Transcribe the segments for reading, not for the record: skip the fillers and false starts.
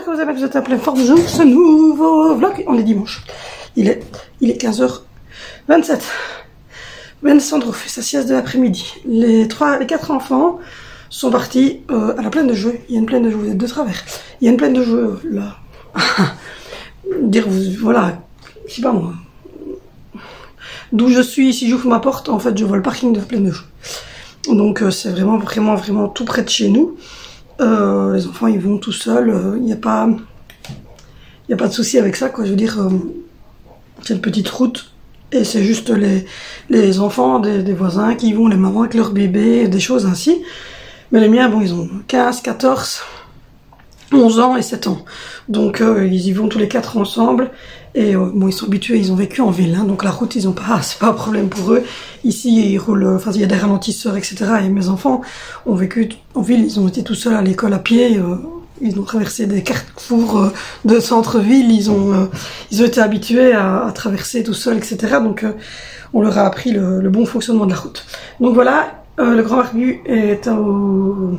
que vous êtes à pleine forme de ce nouveau vlog. On est dimanche. Il est 15h27. Sandro fait sa sieste de l'après-midi. Les 4 enfants sont partis à la plaine de jeux. Il y a une plaine de jeux, vous êtes de travers. Il y a une plaine de jeux là. Dire, voilà, je sais pas moi. D'où je suis, si j'ouvre ma porte, en fait, je vois le parking de la plaine de jeux. Donc c'est vraiment tout près de chez nous. Les enfants ils vont tout seuls, il n'y a pas de souci avec ça, quoi. Je veux dire, c'est une petite route et c'est juste les enfants des voisins qui y vont, les mamans avec leurs bébés, des choses ainsi. Mais les miens, bon, ils ont 15, 14, 11 ans et 7 ans. Donc ils y vont tous les 4 ensemble. Et bon, ils sont habitués, ils ont vécu en ville, hein, donc la route, ils ont pas, c'est pas un problème pour eux. Ici, ils roulent, enfin, il y a des ralentisseurs, etc. Et mes enfants ont vécu en ville, ils ont été tout seuls à l'école à pied, ils ont traversé des carrefours de centre-ville, ils ont été habitués à traverser tout seuls, etc. Donc, on leur a appris le bon fonctionnement de la route. Donc voilà, le Grand Barbu est au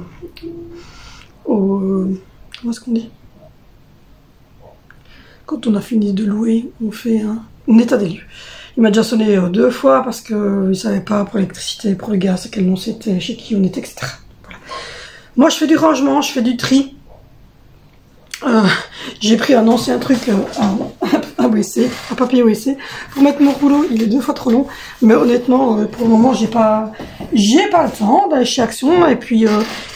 comment est-ce qu'on dit? Quand on a fini de louer, on fait un état des lieux. Il m'a déjà sonné 2 fois parce qu'il ne savait pas pour l'électricité, pour le gaz, à quel nom c'était, chez qui on était, etc. Voilà. Moi, je fais du rangement, je fais du tri. J'ai pris un ancien truc, un WC, un papier WC, pour mettre mon rouleau. Il est 2 fois trop long. Mais honnêtement, pour le moment, j'ai pas le temps d'aller chez Action. Et puis,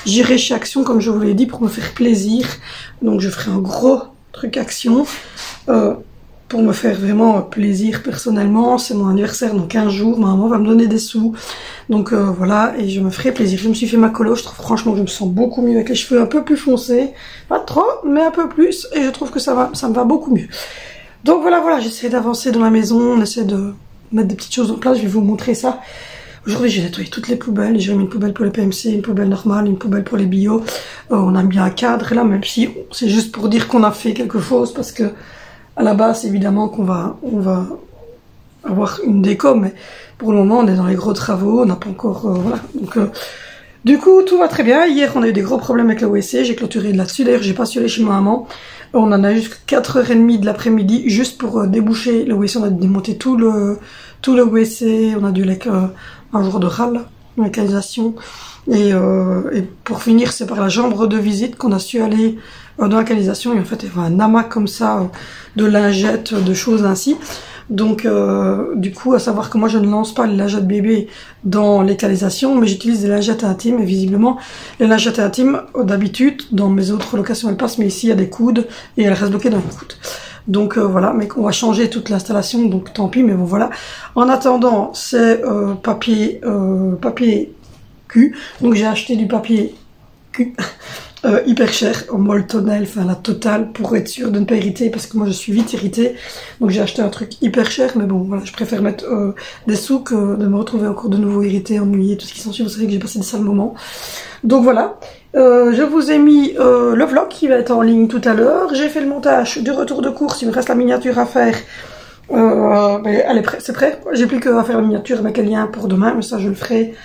j'irai chez Action, comme je vous l'ai dit, pour me faire plaisir. Donc, je ferai un gros truc Action pour me faire vraiment plaisir personnellement. C'est mon anniversaire dans 15 jours, ma maman va me donner des sous, donc voilà, et je me ferai plaisir. Je me suis fait ma colo, je trouve franchement que je me sens beaucoup mieux avec les cheveux un peu plus foncés, pas trop mais un peu plus, et je trouve que ça me va beaucoup mieux. Donc voilà, j'essaie d'avancer dans la maison, on essaie de mettre des petites choses en place, je vais vous montrer ça. Aujourd'hui, j'ai nettoyé toutes les poubelles. J'ai mis une poubelle pour les PMC, une poubelle normale, une poubelle pour les bio. On a mis un cadre là, même si c'est juste pour dire qu'on a fait quelque chose, parce que à la base, évidemment qu'on va avoir une déco, mais pour le moment, on est dans les gros travaux, on n'a pas encore, voilà. Donc, du coup, tout va très bien. Hier, on a eu des gros problèmes avec le WC. J'ai clôturé là-dessus. D'ailleurs, j'ai pas su aller chez ma maman. On en a jusqu'à 4h30 de l'après-midi, juste pour déboucher le WC. On a démonté tout le WC. On a dû un jour de râle, la canalisation. Et pour finir, c'est par la chambre de visite qu'on a su aller dans la canalisation. Et en fait, il y avait un amas comme ça de lingettes, de choses ainsi. Donc, du coup, à savoir que moi, je ne lance pas les lingettes bébés dans les canalisations, mais j'utilise des lingettes intimes. Et visiblement, les lingettes intimes, d'habitude, dans mes autres locations, elles passent, mais ici, il y a des coudes et elles restent bloquées dans les coudes. Donc voilà, mais on va changer toute l'installation, donc tant pis, mais bon voilà. En attendant, c'est papier cul. Donc j'ai acheté du papier cul hyper cher, au Moltonel, enfin la totale, pour être sûr de ne pas irriter, parce que moi je suis vite irritée. Donc j'ai acheté un truc hyper cher, mais bon voilà, je préfère mettre des sous que de me retrouver encore de nouveau irritée, ennuyée, tout ce qui s'ensuit. Vous savez que j'ai passé des sales moments. Donc voilà. Je vous ai mis le vlog qui va être en ligne tout à l'heure. J'ai fait le montage du retour de course. Il me reste la miniature à faire. Mais c'est prêt. J'ai plus qu'à faire la miniature avec un lien pour demain. Mais ça, je le ferai.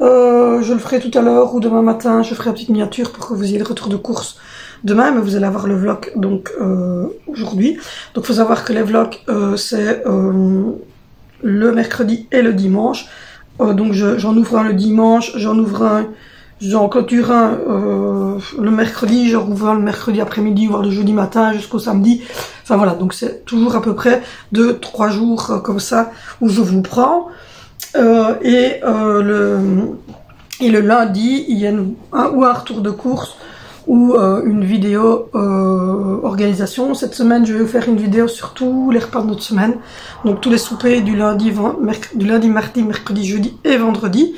Je le ferai tout à l'heure ou demain matin. Je ferai une petite miniature pour que vous ayez le retour de course demain. Mais vous allez avoir le vlog donc aujourd'hui. Donc, faut savoir que les vlogs c'est le mercredi et le dimanche. Donc, j'en ouvre un le dimanche. J'en clôture un le mercredi, je rouvre le mercredi après-midi, voire le jeudi matin jusqu'au samedi. Enfin voilà, donc c'est toujours à peu près 2-3 jours comme ça où je vous prends. Et le lundi, il y a un retour de course ou une vidéo organisation. Cette semaine, je vais vous faire une vidéo sur tous les repas de notre semaine. Donc tous les soupers du lundi, mardi, mercredi, jeudi et vendredi.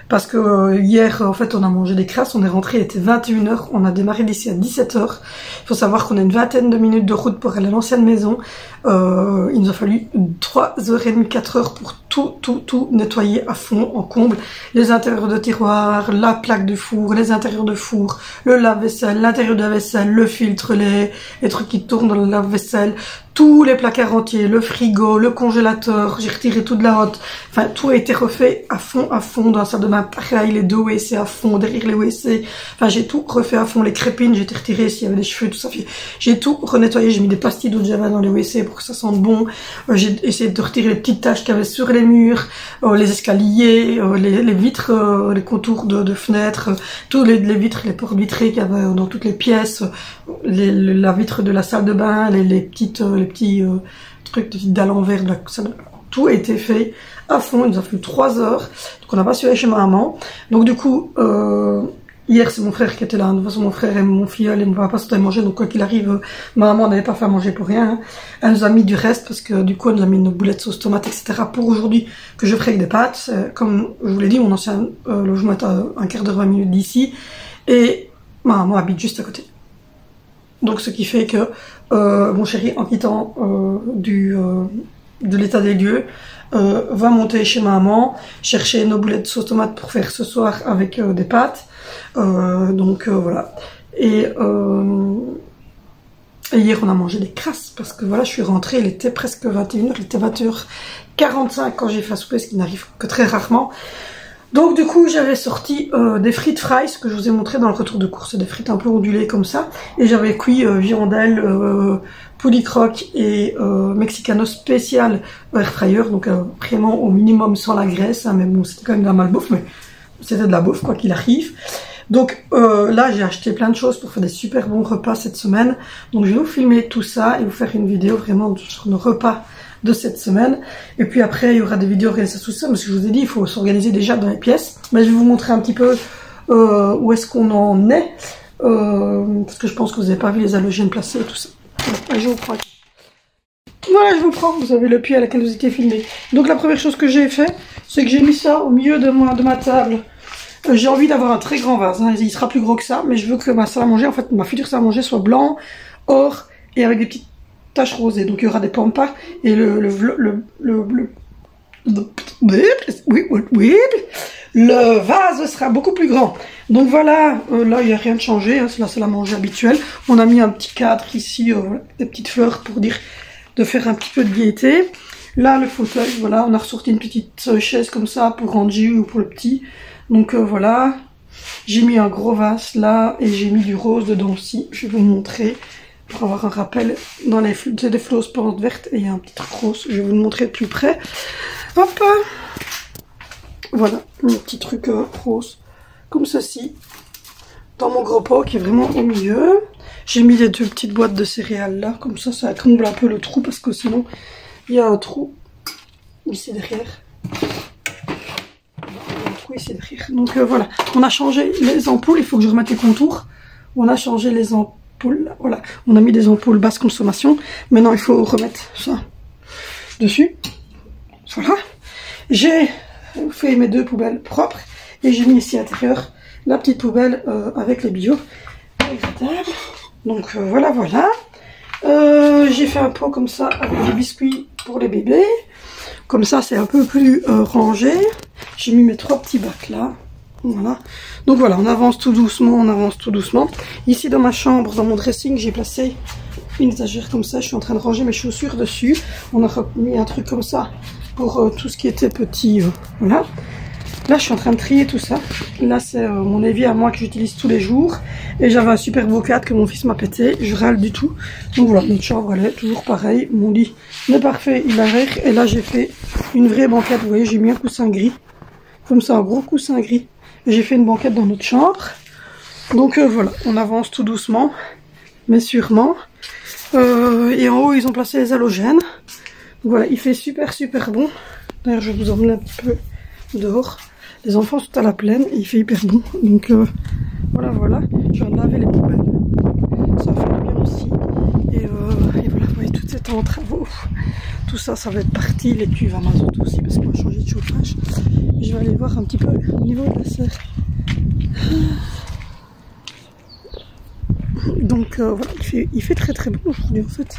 Parce que hier, en fait, on a mangé des crasses, on est rentré, il était 21h, on a démarré d'ici à 17h. Il faut savoir qu'on a une vingtaine de minutes de route pour aller à l'ancienne maison. Il nous a fallu 3h30, 4h pour tout nettoyer à fond, en comble. Les intérieurs de tiroirs, la plaque de four, les intérieurs de four, le lave-vaisselle, l'intérieur de la vaisselle, le filtre, les trucs qui tournent dans le lave-vaisselle, tous les placards entiers, le frigo, le congélateur, j'ai retiré tout de la hotte. Enfin, tout a été refait à fond dans la salle de bain. Pareil, les 2 WC à fond, derrière les WC. Enfin, j'ai tout refait à fond. Les crépines, j'ai été retiré s'il y avait des cheveux, tout ça. J'ai tout renettoyé. J'ai mis des pastilles d'eau de javel dans les WC pour que ça sente bon. J'ai essayé de retirer les petites taches qu'il y avait sur les murs, les escaliers, les vitres, les contours de fenêtres, tous les vitres, les portes vitrées qu'il y avait dans toutes les pièces, la vitre de la salle de bain, les petits trucs de dalles en verre de la salle. Tout a été fait à fond. Il nous a fallu 3 heures. Donc on n'a pas su aller chez ma maman. Donc du coup, hier c'est mon frère qui était là. De toute façon, mon frère et mon filleul, il ne va pas se manger. Donc quoi qu'il arrive, ma maman n'avait pas fait à manger pour rien. Hein. Elle nous a mis du reste parce que du coup, elle nous a mis nos boulettes sauce tomate, etc. pour aujourd'hui que je ferai avec des pâtes. Comme je vous l'ai dit, mon ancien logement est à un quart d'heure, 20 minutes d'ici. Et ma maman habite juste à côté. Donc ce qui fait que mon chéri, en quittant de l'état des lieux, va monter chez maman, chercher nos boulettes de sauce tomate pour faire ce soir avec des pâtes. Voilà. Et hier on a mangé des crasses parce que voilà, je suis rentrée, il était presque 21h, il était 20h45 quand j'ai fait à souper, ce qui n'arrive que très rarement. Donc du coup j'avais sorti des frites fries que je vous ai montré dans le retour de course, des frites un peu ondulées comme ça, et j'avais cuit hirondelle, poulicroque et mexicano spécial air fryer, donc vraiment au minimum sans la graisse, hein, mais bon c'était quand même de la malbouffe, mais c'était de la bouffe quoi qu'il arrive. Donc là j'ai acheté plein de choses pour faire des super bons repas cette semaine, donc je vais vous filmer tout ça et vous faire une vidéo vraiment sur nos repas de cette semaine. Et puis après il y aura des vidéos réalisées tout ça, parce que je vous ai dit il faut s'organiser déjà dans les pièces, mais je vais vous montrer un petit peu où est-ce qu'on en est, parce que je pense que vous n'avez pas vu les halogènes placés et tout ça. Allez, je vous prends. Voilà, je vous prends, vous avez le pied à laquelle vous étiez filmé. Donc la première chose que j'ai fait, c'est que j'ai mis ça au milieu de ma table. J'ai envie d'avoir un très grand vase, hein. Il sera plus gros que ça, mais je veux que ma salle à manger, en fait ma future salle à manger soit blanc, or et avec des petites taches rosées. Donc il y aura des pampas et le vase sera beaucoup plus grand. Donc voilà, là il n'y a rien de changé, hein, c'est la salle à manger habituelle. On a mis un petit cadre ici, des petites fleurs pour dire de faire un petit peu de gaieté. Là le fauteuil, voilà, on a ressorti une petite chaise comme ça pour Angie ou pour le petit. Donc voilà, j'ai mis un gros vase là et j'ai mis du rose dedans aussi. Je vais vous montrer pour avoir un rappel. Dans les c'est des fleurs plantes vertes et il y a un petit truc rose. Je vais vous le montrer de plus près. Hop, voilà, un petit truc rose comme ceci dans mon gros pot qui est vraiment au milieu. J'ai mis les 2 petites boîtes de céréales là, comme ça comble un peu le trou parce que sinon il y a un trou ici derrière. Ici derrière. Donc voilà, on a changé les ampoules, il faut que je remette les contours. On a changé les ampoules, voilà, on a mis des ampoules basse consommation. Maintenant il faut remettre ça dessus. Voilà, j'ai fait mes 2 poubelles propres et j'ai mis ici à l'intérieur la petite poubelle avec les bio. Donc voilà. J'ai fait un pot comme ça avec des biscuits pour les bébés. Comme ça c'est un peu plus rangé. J'ai mis mes 3 petits bacs là. Voilà. Donc voilà, on avance tout doucement, Ici dans ma chambre, dans mon dressing, j'ai placé une étagère comme ça. Je suis en train de ranger mes chaussures dessus. On a mis un truc comme ça pour tout ce qui était petit. Voilà. Là, je suis en train de trier tout ça. Là, c'est mon évier à moi que j'utilise tous les jours. Et j'avais un super beau cadre que mon fils m'a pété. Je râle du tout. Donc voilà, notre chambre, elle est toujours pareil. Mon lit n'est parfait, il a l'air. Et là, j'ai fait une vraie banquette. Vous voyez, j'ai mis un coussin gris. Comme ça, un gros coussin gris. Et j'ai fait une banquette dans notre chambre. Donc voilà, on avance tout doucement, mais sûrement. Et en haut, ils ont placé les halogènes. Donc voilà, il fait super bon. D'ailleurs, je vais vous emmener un petit peu dehors. Les enfants sont à la plaine et il fait hyper bon. Donc voilà. Je vais laver les poubelles. Ça fait du bien aussi. Et voilà, vous voyez, tout est en travaux. Tout ça, ça va être parti. Les cuves à mazout aussi parce qu'on va changer de chauffage. Et je vais aller voir un petit peu au niveau de la serre. Donc voilà, il fait très bon aujourd'hui en fait.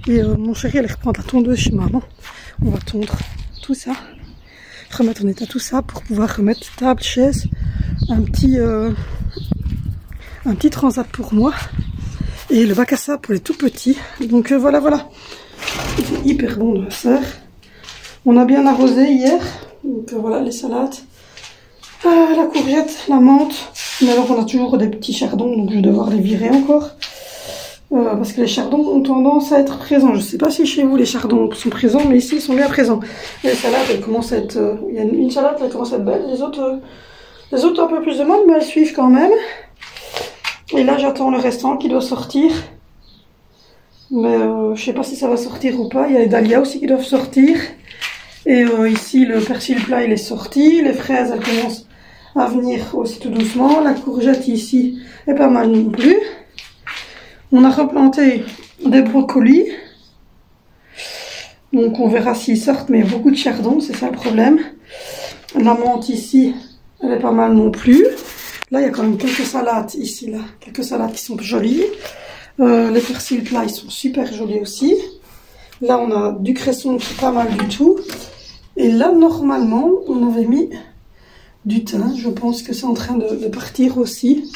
Et mon chéri allait reprendre la tondeuse chez maman. On va tondre tout ça. remettre en état tout ça pour pouvoir remettre table, chaise, un petit transat pour moi et le bac à sable pour les tout petits. Donc voilà, voilà. C'est hyper bon de la serre. On a bien arrosé hier. Donc voilà les salades. La courgette, la menthe. Mais alors on a toujours des petits chardons, donc je vais devoir les virer encore. Parce que les chardons ont tendance à être présents. Je ne sais pas si chez vous les chardons sont présents, mais ici ils sont bien présents. Les salades, elles commencent à être... il y a une salade, elle commence à être belle. Les autres ont un peu plus de mal, mais elles suivent quand même. Et là j'attends le restant qui doit sortir. Mais je sais pas si ça va sortir ou pas. Il y a les dahlias aussi qui doivent sortir. Et ici le persil plat il est sorti. Les fraises elles commencent à venir aussi tout doucement. La courgette ici est pas mal non plus. On a replanté des brocolis. Donc on verra s'ils sortent, mais il y a beaucoup de chardons, c'est ça le problème. La menthe ici, elle est pas mal non plus. Là il y a quand même quelques salades ici, là. Quelques salades qui sont jolies. Les persils plats, ils sont super jolis aussi. Là on a du cresson qui est pas mal du tout. Et là normalement on avait mis du thym. Je pense que c'est en train de partir aussi.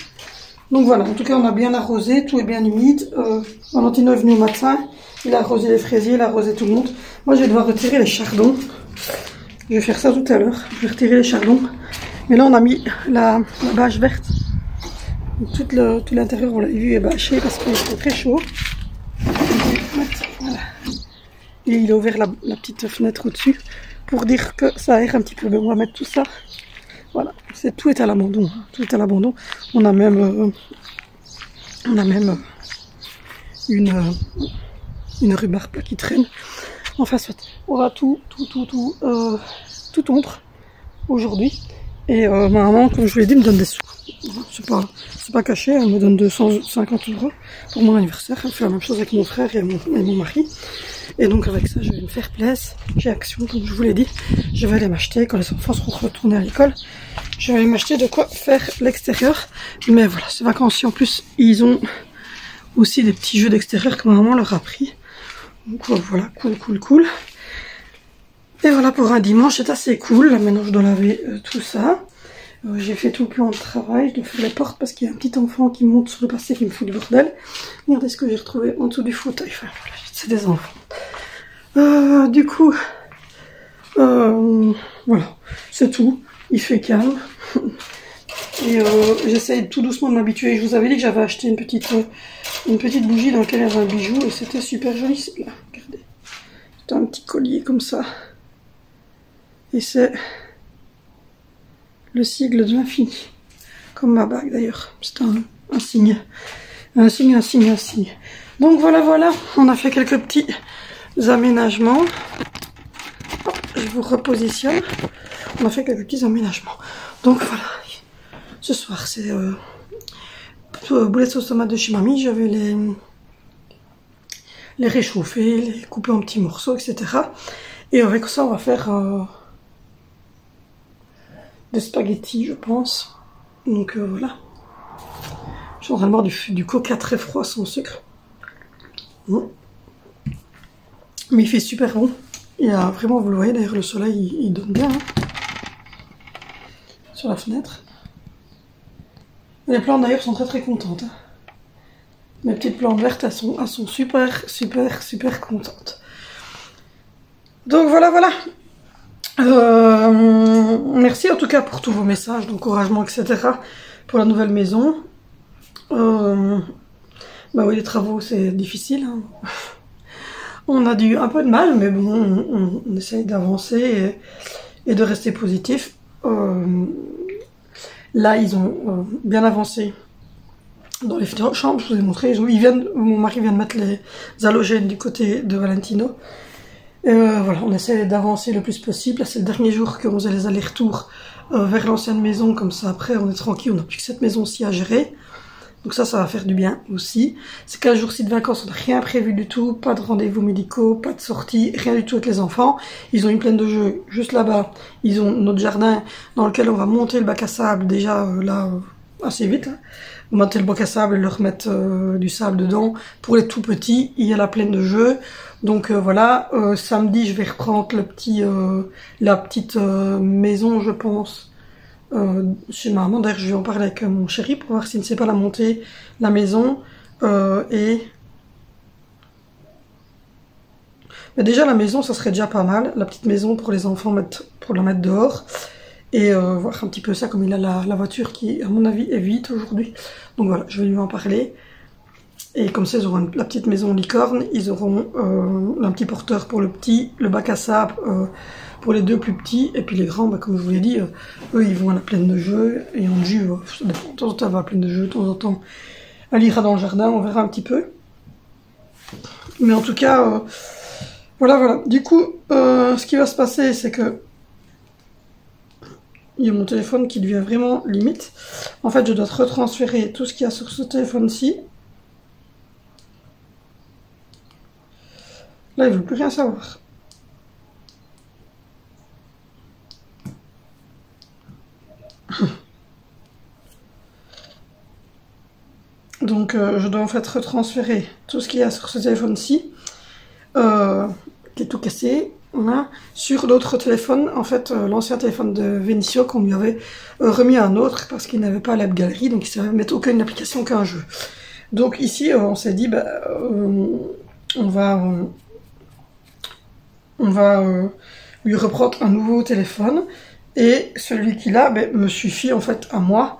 Donc voilà, en tout cas on a bien arrosé, tout est bien humide. Valentino est venu au matin, il a arrosé les fraisiers, il a arrosé tout le monde. Moi je vais devoir retirer les chardons. Je vais faire ça tout à l'heure, je vais retirer les chardons. Mais là on a mis la bâche verte. Donc, tout l'intérieur on l'a vu est bâché parce qu'il était très chaud. Voilà. Et il a ouvert la petite fenêtre au-dessus pour dire que ça aère un petit peu. Mais on va mettre tout ça. Voilà, tout est à l'abandon, hein. Tout est à l'abandon. On a même une rhubarbe qui traîne. Enfin, soit, on va tout tondre aujourd'hui. Et ma maman, comme je vous l'ai dit, me donne des sous. C'est pas caché, elle me donne 250 € pour mon anniversaire. Elle fait la même chose avec mon frère et mon mari. Et donc avec ça, je vais me faire plaisir. J'ai Action, comme je vous l'ai dit. Je vais aller m'acheter, quand les enfants seront retournés à l'école, je vais aller m'acheter de quoi faire l'extérieur. Mais voilà, ces vacances-ci en plus, ils ont aussi des petits jeux d'extérieur que ma maman leur a pris. Donc voilà, cool. Et voilà pour un dimanche, c'est assez cool. Là maintenant je dois laver tout ça. J'ai fait tout le plan de travail, je dois faire les portes parce qu'il y a un petit enfant qui monte sur le passé qui me fout du bordel. Regardez ce que j'ai retrouvé en dessous du fauteuil. Enfin voilà, c'est des enfants. Du coup, voilà, c'est tout. Il fait calme. Et j'essaye tout doucement de m'habituer. Je vous avais dit que j'avais acheté une petite bougie dans laquelle il y avait un bijou et c'était super joli. Là, regardez. C'est un petit collier comme ça. Et c'est le sigle de l'infini. Comme ma bague d'ailleurs. C'est un signe. Un signe. Donc voilà. On a fait quelques petits aménagements. Hop, je vous repositionne. On a fait quelques petits aménagements. Donc voilà. Ce soir, c'est boulettes sauce tomate de chez mamie. Je vais les réchauffer, les couper en petits morceaux, etc. Et avec ça, on va faire des spaghettis, je pense. Donc voilà. Je suis en train de boire du coca très froid sans sucre. Mais il fait super bon. Il y a vraiment, vous le voyez, d'ailleurs le soleil il donne bien hein, sur la fenêtre. Et les plantes d'ailleurs sont très contentes. Hein. Mes petites plantes vertes, elles sont super contentes. Donc voilà. Merci en tout cas pour tous vos messages d'encouragement, etc. pour la nouvelle maison. Bah oui, les travaux c'est difficile. Hein. On a eu un peu de mal, mais bon, on essaye d'avancer et de rester positif. Là, ils ont bien avancé dans les chambres, je vous ai montré. Mon mari vient de mettre les halogènes du côté de Valentino. Voilà, on essaie d'avancer le plus possible. Là, c'est le dernier jour qu'on faisait les allers-retours vers l'ancienne maison. Comme ça, après, on est tranquille. On n'a plus que cette maison-ci à gérer. Donc ça va faire du bien aussi. Ces 15 jours-ci de vacances, on n'a rien prévu du tout. Pas de rendez-vous médicaux, pas de sortie, rien du tout avec les enfants. Ils ont une plaine de jeux juste là-bas. Ils ont notre jardin dans lequel on va monter le bac à sable. Déjà, là, assez vite. Hein. Vous mettez le bac à sable et leur mettre du sable dedans. Pour les tout petits, il y a la plaine de jeux. Donc voilà, samedi je vais reprendre la petite maison, je pense, chez maman. D'ailleurs je vais en parler avec mon chéri pour voir s'il ne sait pas la monter, la maison. Mais déjà la maison ça serait déjà pas mal, la petite maison pour les enfants, pour la mettre dehors. Et voir un petit peu ça, comme il a la voiture qui, à mon avis, est vide aujourd'hui. Donc voilà, je vais lui en parler. Et comme ça, ils auront la petite maison licorne. Ils auront un petit porteur pour le petit, le bac à sable pour les deux plus petits. Et puis les grands, bah, comme je vous l'ai dit, eux, ils vont à la plaine de jeux. Et on dit, ça dépend. De temps en temps, elle va à la plaine de jeux. De temps en temps, elle ira dans le jardin. On verra un petit peu. Mais en tout cas, voilà. Du coup, ce qui va se passer, c'est que il y a mon téléphone qui devient vraiment limite. En fait, je dois retransférer tout ce qu'il y a sur ce téléphone-ci. Là, il ne veut plus rien savoir. Donc, je dois en fait retransférer tout ce qu'il y a sur ce téléphone-ci, qui est tout cassé. Voilà. Sur l'autre téléphone, en fait, l'ancien téléphone de Venicio qu'on lui avait remis à un autre parce qu'il n'avait pas l'app galerie, donc il ne savait mettre aucune application, aucun jeu. Donc ici, on s'est dit, bah, on va lui reprendre un nouveau téléphone et celui qu'il a me suffit en fait à moi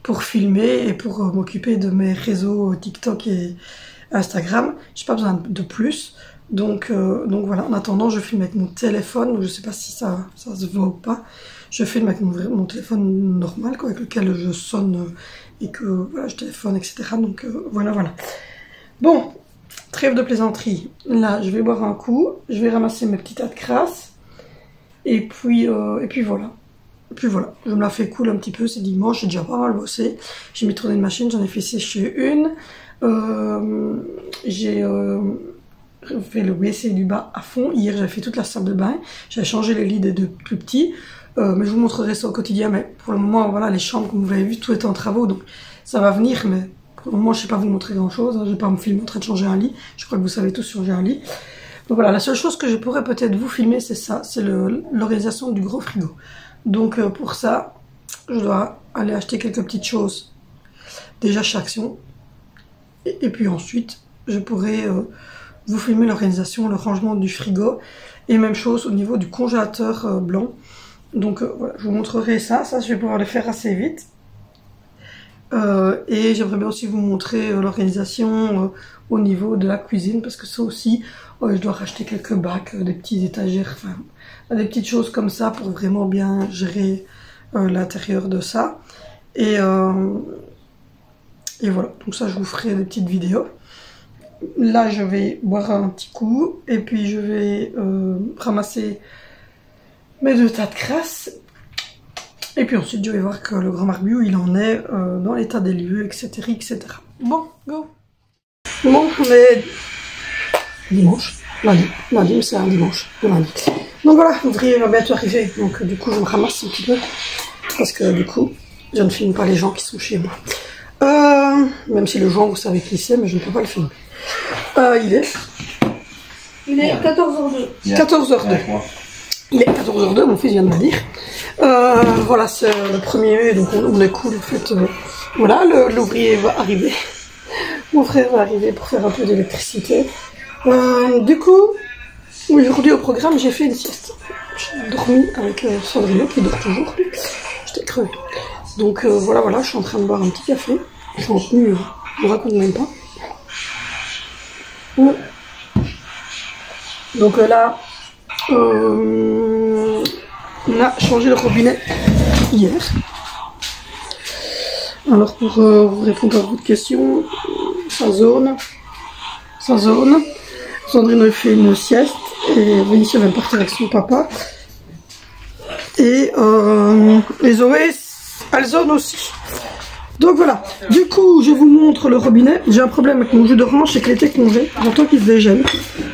pour filmer et pour m'occuper de mes réseaux TikTok et Instagram. J'ai pas besoin de plus. Donc voilà, en attendant, je filme avec mon téléphone. Je sais pas si ça se voit ou pas. Je filme avec mon téléphone normal, quoi, avec lequel je sonne et que voilà, je téléphone, etc. Donc voilà. Bon, trêve de plaisanterie. Là, je vais boire un coup. Je vais ramasser mes petites tas de crasse. Et puis voilà. Puis voilà, je me la fais cool un petit peu, c'est dimanche, j'ai déjà pas mal bossé. J'ai mis tourner une machine, j'en ai fait sécher une. J'ai fait le WC du bas à fond. Hier, j'avais fait toute la salle de bain. J'avais changé les lits des deux plus petits. Mais je vous montrerai ça au quotidien. Mais pour le moment, voilà, les chambres, comme vous l'avez vu, tout est en travaux. Donc ça va venir, mais pour le moment, je ne sais pas vous montrer grand-chose. Je ne vais pas me filmer en train de changer un lit. Je crois que vous savez tous changer un lit. Donc voilà, la seule chose que je pourrais peut-être vous filmer, c'est ça. C'est l'organisation du gros frigo. Donc pour ça, je dois aller acheter quelques petites choses. Déjà chez Action. Et puis ensuite, je pourrai vous filmer l'organisation, le rangement du frigo. Et même chose au niveau du congélateur blanc. Donc voilà, je vous montrerai ça. Ça, je vais pouvoir le faire assez vite. Et j'aimerais bien aussi vous montrer l'organisation au niveau de la cuisine. Parce que ça aussi, je dois racheter quelques bacs, des petits étagères, enfin, des petites choses comme ça pour vraiment bien gérer l'intérieur de ça. Et voilà, donc ça je vous ferai des petites vidéos. Là je vais boire un petit coup et puis je vais ramasser mes deux tas de crasse. Et puis ensuite je vais voir que le grand marbiou il en est dans l'état des lieux, etc. Bon, go. Bon, on est dimanche, lundi c'est un dimanche, le lundi. Donc voilà, l'ouvrier va bientôt arriver, donc du coup je me ramasse un petit peu. Parce que du coup, je ne filme pas les gens qui sont chez moi. Même si le joint, vous savez qui c'est, mais je ne peux pas le filmer. Il est 14h02. 14h02. Il est 14h02, mon fils vient de me dire. Voilà, c'est le 1er mai, donc on est cool en fait. Voilà, l'ouvrier va arriver. Mon frère va arriver pour faire un peu d'électricité. Du coup, aujourd'hui au programme, j'ai fait une sieste. J'ai dormi avec Sandrine qui dort toujours. J'étais crevée. Donc voilà, je suis en train de boire un petit café. Je suis en tenue, je vous raconte même pas. Donc là, on a changé le robinet hier. Alors pour vous répondre à votre question, ça zone. Sandrine a fait une sieste et Vénitia vient de partir avec son papa. Et Zoé, elle zone aussi. Donc voilà, du coup je vous montre le robinet. J'ai un problème avec mon jus d'orange, c'est qu'il était congé, j'entends qu'il se dégèle.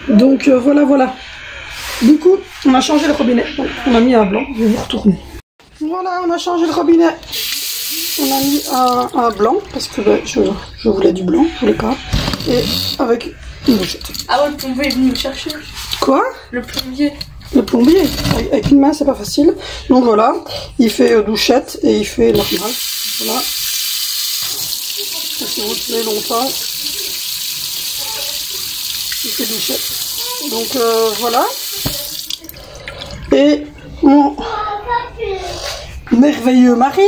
Donc voilà. Du coup, on a changé le robinet, donc on a mis un blanc, je vais vous retourner. Voilà, on a changé le robinet. On a mis un blanc, parce que ben, je voulais du blanc, je voulais pas. Et avec une bouchette. Ah ouais, le plombier est venu me chercher. Quoi? Le plombier. Le plombier, avec une main c'est pas facile. Donc voilà, il fait douchette et il fait normal. Voilà. Si vous tenez longtemps, il fait douchette. Donc voilà. Et mon merveilleux mari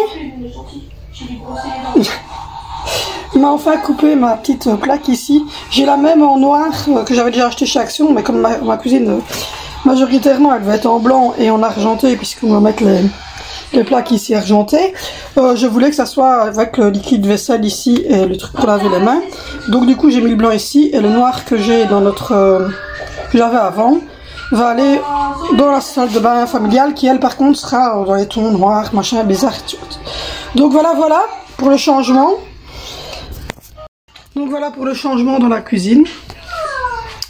m'a enfin coupé ma petite plaque ici. J'ai la même en noir que j'avais déjà acheté chez Action, mais comme ma cuisine majoritairement elle va être en blanc et en argenté, puisqu'on va mettre les plaques ici argentées, je voulais que ça soit avec le liquide vaisselle ici et le truc pour laver les mains. Donc du coup j'ai mis le blanc ici et le noir que j'ai dans notre que j'avais avant va aller dans la salle de bain familiale qui elle par contre sera dans les tons noirs, machin, bizarre. Donc voilà pour le changement. Donc voilà pour le changement dans la cuisine.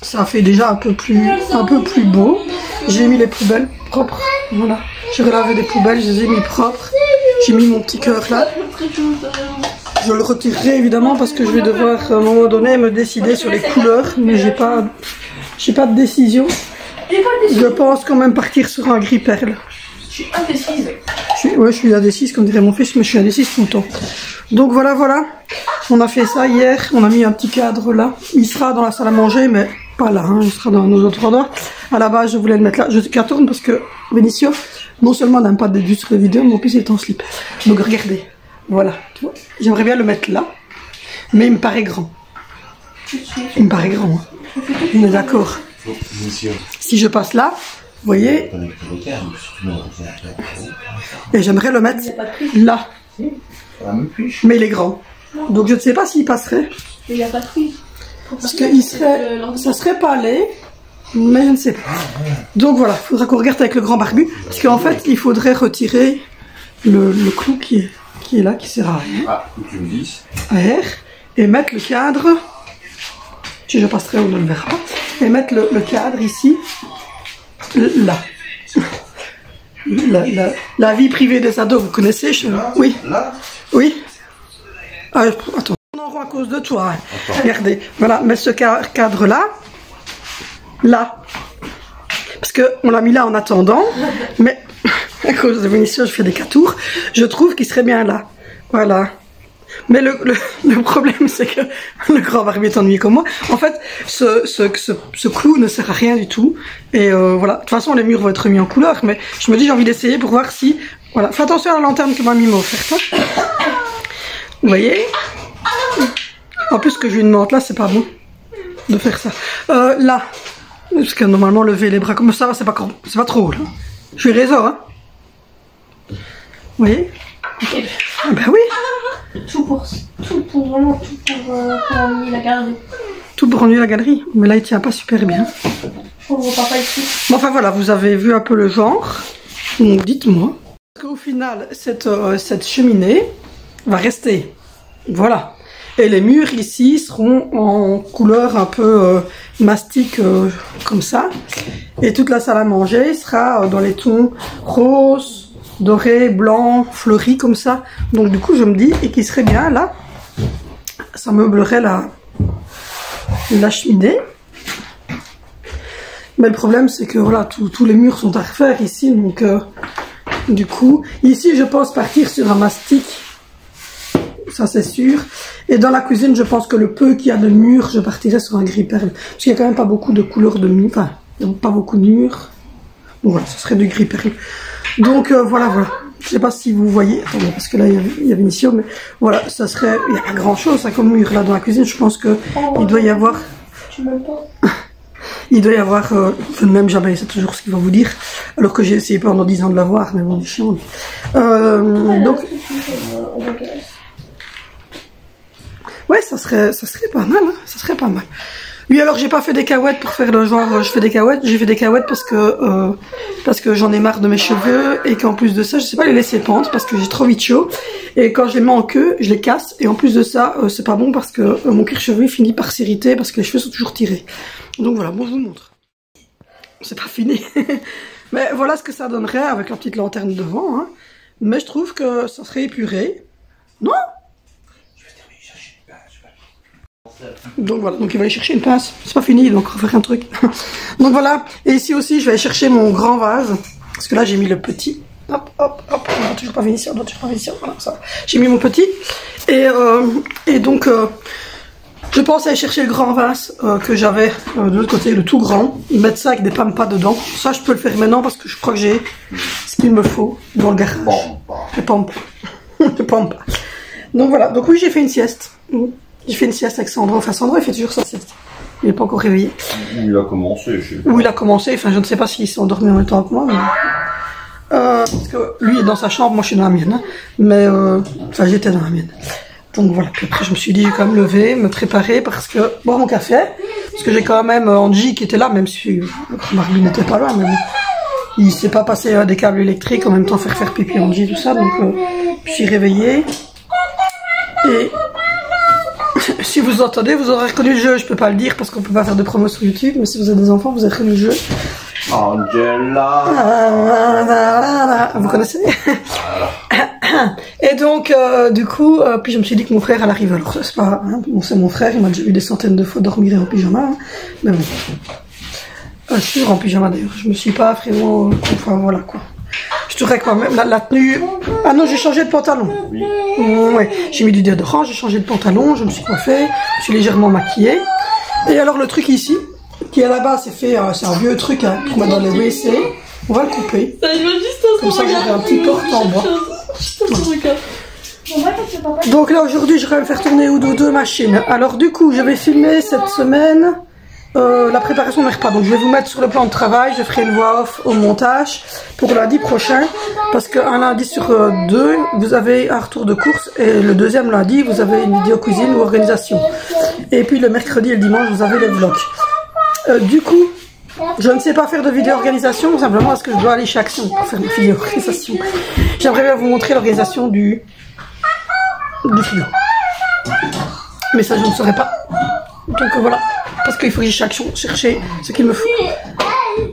Ça fait déjà un peu plus beau. J'ai mis les poubelles propres. Voilà. J'ai relavé des poubelles, je les ai mis propres. J'ai mis mon petit cœur là. Je le retirerai évidemment parce que je vais devoir à un moment donné me décider sur les couleurs, mais j'ai pas de décision. Je pense quand même partir sur un gris perle. Je suis indécise. Je suis indécise comme dirait mon fils, mais je suis indécise tout le temps. Donc voilà. On a fait ça hier, on a mis un petit cadre là. Il sera dans la salle à manger, mais pas là, hein. Il sera dans nos autres endroits. À la base, je voulais le mettre là. Je tourne parce que Benicio, non seulement n'aime pas des vues sur les vidéos, mais en plus il est en slip. Donc regardez, voilà. J'aimerais bien le mettre là, mais il me paraît grand. Il me paraît grand. Hein. On est d'accord. Si je passe là, vous voyez, et j'aimerais le mettre là. Mais il est grand. Donc je ne sais pas s'il passerait. Mais il n'y a pas de fruits. Parce que ça serait pas laid, mais je ne sais pas. Donc voilà, il faudra qu'on regarde avec le grand barbu. Parce qu'en fait, il faudrait retirer le clou qui est là, qui sert à rien. Ah, tu me dis. À R. Et mettre le cadre. Si je passerai, on ne le verra pas. Et mettre le cadre ici. Là. La vie privée des ados, vous connaissez Oui. Là. Oui. Ah, attends. On en rend à cause de toi. Hein. Regardez. Voilà, mettre ce cadre là. Là. Parce qu'on l'a mis là en attendant. Mais à cause de Benicio, je fais des catours. Je trouve qu'il serait bien là. Voilà. Mais le problème, c'est que le grand barbu est ennuyé comme moi. En fait, ce clou ne sert à rien du tout. Et voilà. De toute façon, les murs vont être mis en couleur. Mais je me dis, j'ai envie d'essayer pour voir si... Voilà. Fais attention à la lanterne que mamie m'a offerte. Hein. Vous voyez? En plus, que j'ai une menthe là, c'est pas bon de faire ça. Là. Parce que normalement, lever les bras comme ça, c'est pas trop. Là. Je suis raison, hein. Vous voyez? Ah ben oui. Tout pour ennuyer la galerie. Tout pour ennuyer la galerie. Mais là, il tient pas super bien. Pauvre papa ici. Bon, enfin voilà, vous avez vu un peu le genre. Donc dites-moi. Parce qu'au final, cette cheminée va rester. Voilà. Et les murs ici seront en couleur un peu mastic comme ça. Et toute la salle à manger sera dans les tons rose, doré, blanc, fleuri comme ça. Donc du coup je me dis, et qui serait bien là, ça meublerait la cheminée. Mais le problème c'est que voilà, tous les murs sont à refaire ici. Donc du coup, ici je pense partir sur un mastic. Ça c'est sûr. Et dans la cuisine, je pense que le peu qu'il y a de murs, je partirais sur un gris perle. Parce qu'il n'y a quand même pas beaucoup de couleurs de murs. Enfin, il n'y a pas beaucoup de murs. Donc voilà, ce serait du gris perle. Donc voilà. Je sais pas si vous voyez. Attendez, parce que là, il y avait Benicio. Mais voilà, ça serait... Il n'y a pas grand chose hein, comme mur là dans la cuisine. Je pense que il doit y avoir... Tu m'aimes pas? Il doit y avoir... même jamais, c'est toujours ce qu'il va vous dire. Alors que j'ai essayé pendant 10 ans de l'avoir. Mais bon, il est chiant. Donc... Ouais, ça serait pas mal, hein, ça serait pas mal. Oui, alors j'ai pas fait des cahuètes pour faire le genre, je fais des cahuètes, j'ai fait des cahuètes parce que j'en ai marre de mes cheveux et qu'en plus de ça, je sais pas les laisser pendre parce que j'ai trop vite chaud. Et quand je les mets en queue, je les casse et en plus de ça, c'est pas bon parce que mon cuir chevelu finit par s'irriter parce que les cheveux sont toujours tirés. Donc voilà, bon, je vous montre. C'est pas fini. Mais voilà ce que ça donnerait avec la petite lanterne devant, hein. Mais je trouve que ça serait épuré. Non? Donc voilà, donc il va aller chercher une pince. C'est pas fini, il va encore faire un truc. Donc voilà, et ici aussi je vais aller chercher mon grand vase. Parce que là j'ai mis le petit. Hop, hop, hop, on doit toujours pas venir ici, on doit toujours pas venir ici. Voilà, ça va. J'ai mis mon petit. Et donc je pense aller chercher le grand vase que j'avais de l'autre côté, le tout grand. Mettre ça avec des pampas dedans. Ça je peux le faire maintenant parce que je crois que j'ai ce qu'il me faut dans le garage. Les pampas. Les pampas. Donc voilà, donc oui j'ai fait une sieste. J'ai fait une sieste avec Sandro. Enfin, Sandro, il fait toujours sa sieste. Il n'est pas encore réveillé. Il a commencé, je sais pas. Où il a commencé. Enfin, je ne sais pas s'il s'est endormi en même temps que moi. Mais... parce que lui est dans sa chambre, moi je suis dans la mienne. Hein. Mais, enfin, j'étais dans la mienne. Donc voilà. Puis après, je me suis dit, je vais quand même lever, me préparer parce que, boire mon café. Parce que j'ai quand même Angie qui était là, même si Marley n'était pas là. Mais il ne s'est pas passé des câbles électriques, en même temps faire pipi Angie, tout ça. Donc, je suis réveillée. Et... si vous entendez, vous aurez reconnu le jeu. Je peux pas le dire parce qu'on peut pas faire de promo sur YouTube, mais si vous avez des enfants, vous avez reconnu le jeu. Angela. Vous connaissez? Et donc, du coup, puis je me suis dit que mon frère, elle arrive. Alors, c'est pas, hein, bon, c'est mon frère, il m'a déjà vu des centaines de fois dormir en pyjama, hein, mais bon. Je suis en pyjama d'ailleurs. Je me suis pas vraiment, enfin voilà quoi. Je trouverais quand même la tenue. Ah non, j'ai changé de pantalon. Oui. Ouais. J'ai mis du déodorant, j'ai changé de pantalon, je me suis coiffée, je suis légèrement maquillée. Et alors le truc ici, qui est là-bas, c'est un vieux truc hein, pour mettre dans les WC. On va le couper. Comme ça, j'aurai un petit porte en bois. Donc là aujourd'hui, je vais me faire tourner deux machines. Alors du coup, je vais filmer cette semaine. La préparation des repas, donc je vais vous mettre sur le plan de travail, je ferai une voix off au montage pour lundi prochain, parce qu'un lundi sur deux, vous avez un retour de course, et le deuxième lundi, vous avez une vidéo cuisine ou organisation. Et puis le mercredi et le dimanche, vous avez les vlogs. Du coup, je ne sais pas faire de vidéo organisation, simplement parce que je dois aller chez Action pour faire une vidéo organisation. J'aimerais bien vous montrer l'organisation du frigo. Mais ça, je ne saurais pas. Donc voilà. Parce qu'il faut que j'aille chercher ce qu'il me faut.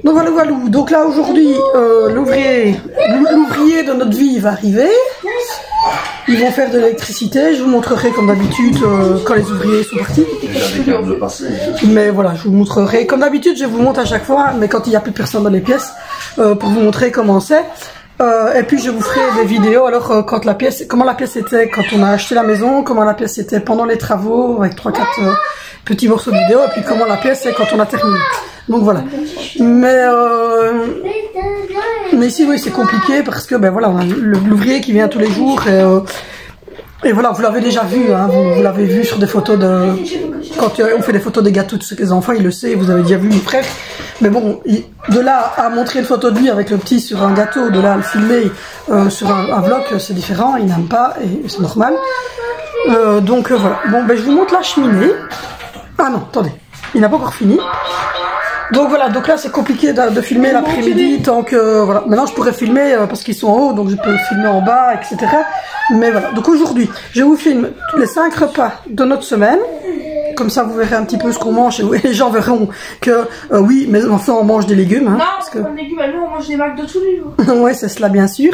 Donc voilà, voilà. Donc là aujourd'hui, l'ouvrier de notre vie va arriver. Ils vont faire de l'électricité. Je vous montrerai comme d'habitude quand les ouvriers sont partis. Mais voilà, je vous montrerai. Comme d'habitude, je vous montre à chaque fois, mais quand il n'y a plus personne dans les pièces, pour vous montrer comment c'est. Et puis je vous ferai des vidéos alors quand comment la pièce était quand on a acheté la maison, comment la pièce était pendant les travaux avec 3-4 petits morceaux de vidéo, et puis comment la pièce est quand on a terminé. Donc voilà. Mais ici oui c'est compliqué parce que ben voilà, l'ouvrier qui vient tous les jours et voilà, vous l'avez déjà vu, hein, vous l'avez vu sur des photos de... Quand on fait des photos des gâteaux de ces enfants, il le sait, vous avez déjà vu mon frère. Mais bon, de là à montrer une photo de lui avec le petit sur un gâteau, de là à le filmer sur un vlog, c'est différent, il n'aime pas, et c'est normal. Donc voilà, bon ben je vous montre la cheminée. Ah non, attendez, il n'a pas encore fini. Donc voilà, donc là c'est compliqué de filmer l'après-midi tant que voilà. Maintenant je pourrais filmer parce qu'ils sont en haut, donc je peux filmer en bas, etc. Mais voilà, donc aujourd'hui je vous filme les 5 repas de notre semaine. Comme ça vous verrez un petit peu ce qu'on mange et les gens verront que oui, mes enfants mangent des légumes. Hein, non, parce que... pas de légumes, nous on mange des McDo tous les jours. Oui, c'est cela bien sûr.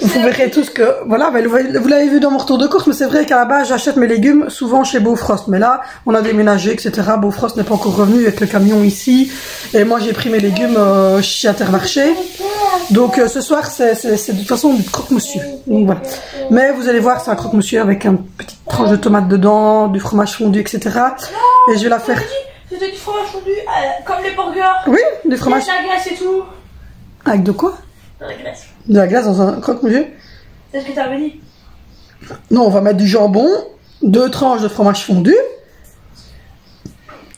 Vous verrez tous que, voilà, vous l'avez vu dans mon retour de course, mais c'est vrai qu'à la base, j'achète mes légumes souvent chez Beaufrost. Mais là, on a déménagé, etc. Beaufrost n'est pas encore revenu avec le camion ici. Et moi, j'ai pris mes légumes chez Intermarché. Donc, ce soir, c'est de toute façon du croque-monsieur. Donc, voilà. Mais vous allez voir, c'est un croque-monsieur avec une petite tranche de tomate dedans, du fromage fondu, etc. Et je vais la faire... C'était du fromage fondu, comme les burgers. Oui, du fromage... Avec la glace et tout. Avec de quoi? De la glace. De la glace dans un croque-monsieur? C'est ce que t'avais dit. Non, on va mettre du jambon, 2 tranches de fromage fondu,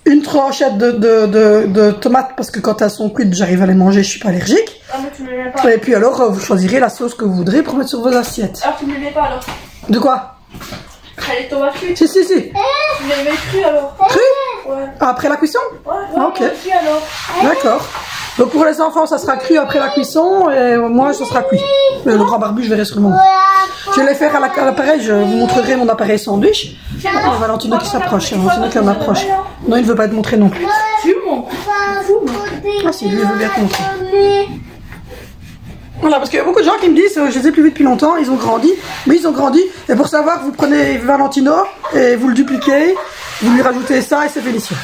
une tranchette de tomates parce que quand elles sont cuites, j'arrive à les manger, je suis pas allergique. Ah mais tu ne les mets pas. Et puis alors, vous choisirez la sauce que vous voudrez pour mettre sur vos assiettes. Alors tu ne les mets pas alors. De quoi? Les tomates cuites. Si. Tu les mets crues alors. Crues? Ouais. Après la cuisson? Ouais, Ok. Crues alors. D'accord. Donc pour les enfants, ça sera cru après la cuisson et moi, ça sera cuit. Le grand barbu, je verrai sûrement. Je vais les faire à l'appareil, je vous montrerai mon appareil sandwich. Ah, Valentino qui s'approche, Valentino qui en approche. Non, il ne veut pas être montré non plus. Tu montres. Ah si, lui il veut bien te montrer. Voilà, parce qu'il y a beaucoup de gens qui me disent, je les ai plus vus depuis longtemps, ils ont grandi. Oui, ils ont grandi. Et pour savoir, vous prenez Valentino et vous le dupliquez, vous lui rajoutez ça et c'est Félicia.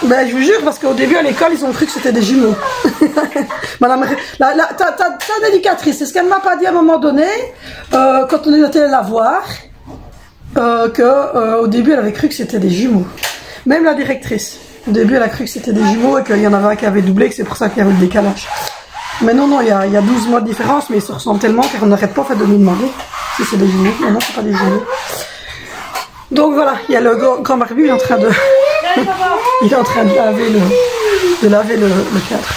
Ben, je vous jure, parce qu'au début à l'école, ils ont cru que c'était des jumeaux. Madame, ta éducatrice, c'est ce qu'elle m'a pas dit à un moment donné, quand on était allé la voir, au début, elle avait cru que c'était des jumeaux. Même la directrice. Au début, elle a cru que c'était des jumeaux et qu'il y en avait un qui avait doublé, que c'est pour ça qu'il y avait le décalage. Mais non, il y a 12 mois de différence, mais ils se ressemblent tellement qu'on n'arrête pas de nous demander si c'est des jumeaux. Non, non, c'est pas des jumeaux. Donc voilà, il y a le grand barbu, il est en train de... il est en train de laver le cadre.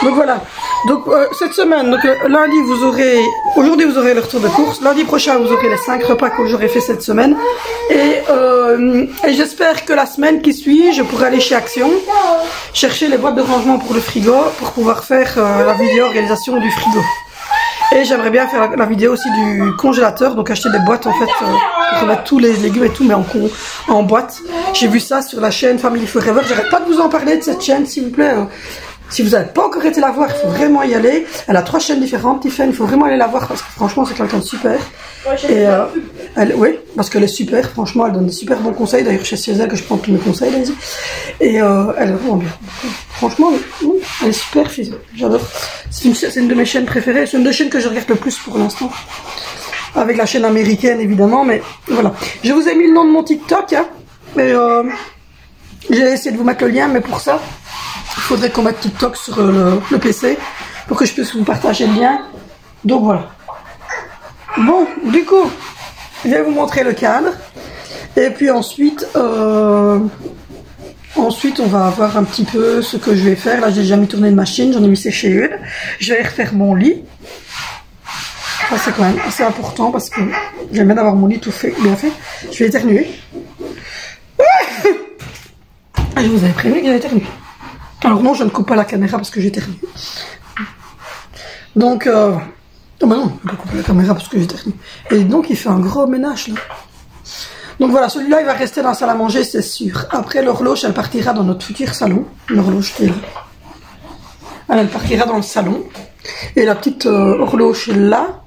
Donc voilà. Donc cette semaine, donc lundi vous aurez, aujourd'hui vous aurez le retour de course, lundi prochain vous aurez les 5 repas que j'aurai fait cette semaine et j'espère que la semaine qui suit je pourrai aller chez Action chercher les boîtes de rangement pour le frigo pour pouvoir faire la vidéo organisation du frigo. Et j'aimerais bien faire la vidéo aussi du congélateur, donc acheter des boîtes en fait pour mettre tous les légumes et tout, mais en boîte. J'ai vu ça sur la chaîne Family Forever. J'arrête pas de vous en parler de cette chaîne, s'il vous plaît. Si vous n'avez pas encore été la voir, il faut vraiment y aller. Elle a 3 chaînes différentes, Tiffany, il faut vraiment aller la voir parce que franchement c'est quelqu'un de super. Et oui, parce qu'elle est super, franchement elle donne des super bons conseils. D'ailleurs chez elle que je prends tous mes conseils, Daisy. Et elle est vraiment bien. Franchement, elle est super, j'adore. C'est une de mes chaînes préférées, c'est une des chaînes que je regarde le plus pour l'instant. Avec la chaîne américaine évidemment, mais voilà. Je vous ai mis le nom de mon TikTok, hein, mais j'ai essayé de vous mettre le lien, mais pour ça, il faudrait qu'on mette TikTok sur le PC pour que je puisse vous partager le lien. Donc voilà. Bon, du coup, je vais vous montrer le cadre. Et puis ensuite, on va voir un petit peu ce que je vais faire. Là, j'ai déjà mis tourner une machine, j'en ai mis sécher une. Je vais refaire mon lit. Ça, c'est quand même assez important parce que j'aime bien d'avoir mon lit tout fait, bien fait. Je vais éternuer. Je vous avais prévenu que j'allais éternuer. Alors non, je ne coupe pas la caméra parce que j'éternue. Donc, oh bah non, je ne peux pas couper la caméra parce que j'éternue. Et donc, il fait un gros ménage là. Donc voilà, celui-là, il va rester dans la salle à manger, c'est sûr. Après, l'horloge, elle partira dans notre futur salon. L'horloge qui est là. Elle partira dans le salon. Et la petite horloge là,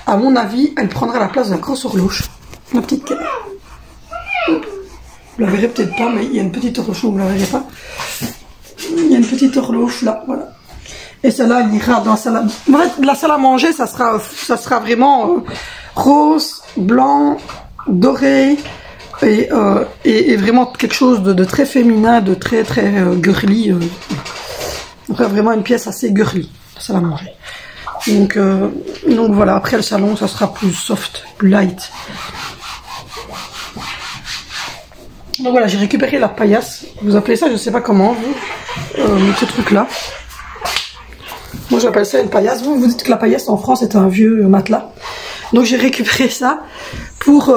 à mon avis, elle prendra la place de la grosse horloge. La petite qui est là. Vous la verrez peut-être pas, mais il y a une petite horloge, vous ne la verrez pas. Il y a une petite horloge là, voilà. Et celle-là, elle ira dans la salle à... En fait, la salle à manger, ça sera vraiment rose, blanc, doré, et vraiment quelque chose de très féminin, de très girly. Enfin, vraiment une pièce assez girly, la salle à manger. Donc voilà, après le salon, ça sera plus soft, plus light. Donc voilà, j'ai récupéré la paillasse. Vous appelez ça, je sais pas comment, vous, ce truc-là. Moi, j'appelle ça une paillasse. Vous dites que la paillasse en France est un vieux matelas. Donc j'ai récupéré ça pour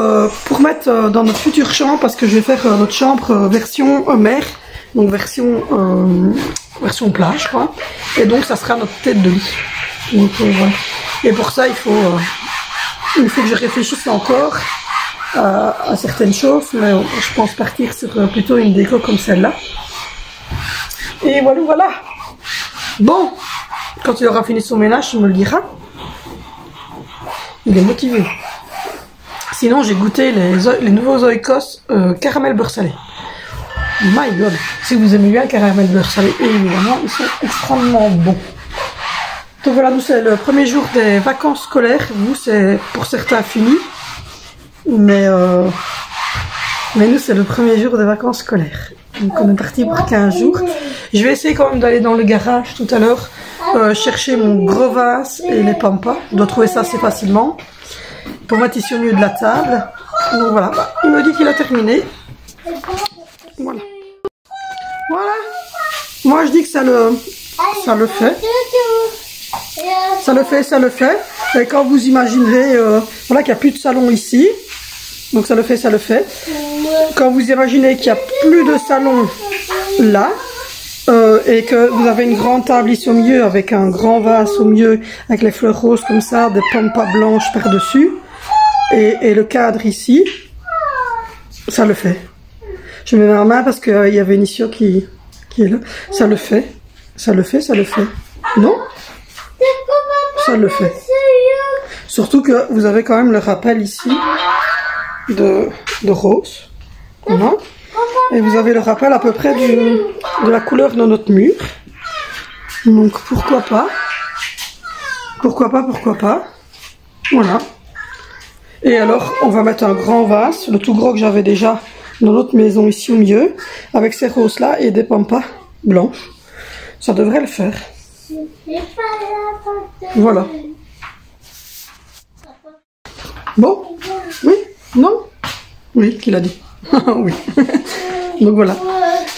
mettre dans notre future chambre parce que je vais faire notre chambre version mer, donc version plage, quoi. Et donc ça sera notre tête de lit. Donc voilà. Et pour ça, il faut que je réfléchisse encore à certaines choses, mais je pense partir sur plutôt une déco comme celle-là. Et voilà. Bon, quand il aura fini son ménage, il me le dira. Il est motivé. Sinon, j'ai goûté les nouveaux Oikos caramel beurre salé. My God, si vous aimez bien le caramel beurre salé, évidemment, ils sont extrêmement bons. Donc voilà, nous c'est le premier jour des vacances scolaires. Vous, c'est pour certains fini. Mais nous, c'est le premier jour des vacances scolaires. Donc on est parti pour 15 jours. Je vais essayer quand même d'aller dans le garage tout à l'heure, chercher mon gros vase et les pampas. Je dois trouver ça assez facilement pour mettre ici au milieu de la table. Donc voilà, il me dit qu'il a terminé. Voilà. Moi je dis que ça le fait. Ça le fait. Et quand vous imaginerez voilà, qu'il n'y a plus de salon ici, donc ça le fait. Quand vous imaginez qu'il n'y a plus de salon là, et que vous avez une grande table ici au milieu avec un grand vase au milieu avec les fleurs roses comme ça, des pampas blanches par-dessus, et le cadre ici, ça le fait. Je mets ma main parce qu'il y avait Inicio qui est là. Ça le fait. Non? Ça le fait. Surtout que vous avez quand même le rappel ici de rose. Voilà. Et vous avez le rappel à peu près de la couleur de notre mur. Donc pourquoi pas? Pourquoi pas? Voilà. Et alors on va mettre un grand vase, le tout gros que j'avais déjà dans notre maison ici au milieu, avec ces roses là et des pampas blanches. Ça devrait le faire. Voilà. Bon? Oui? Non? Oui, qu'il a dit. Oui. Donc voilà.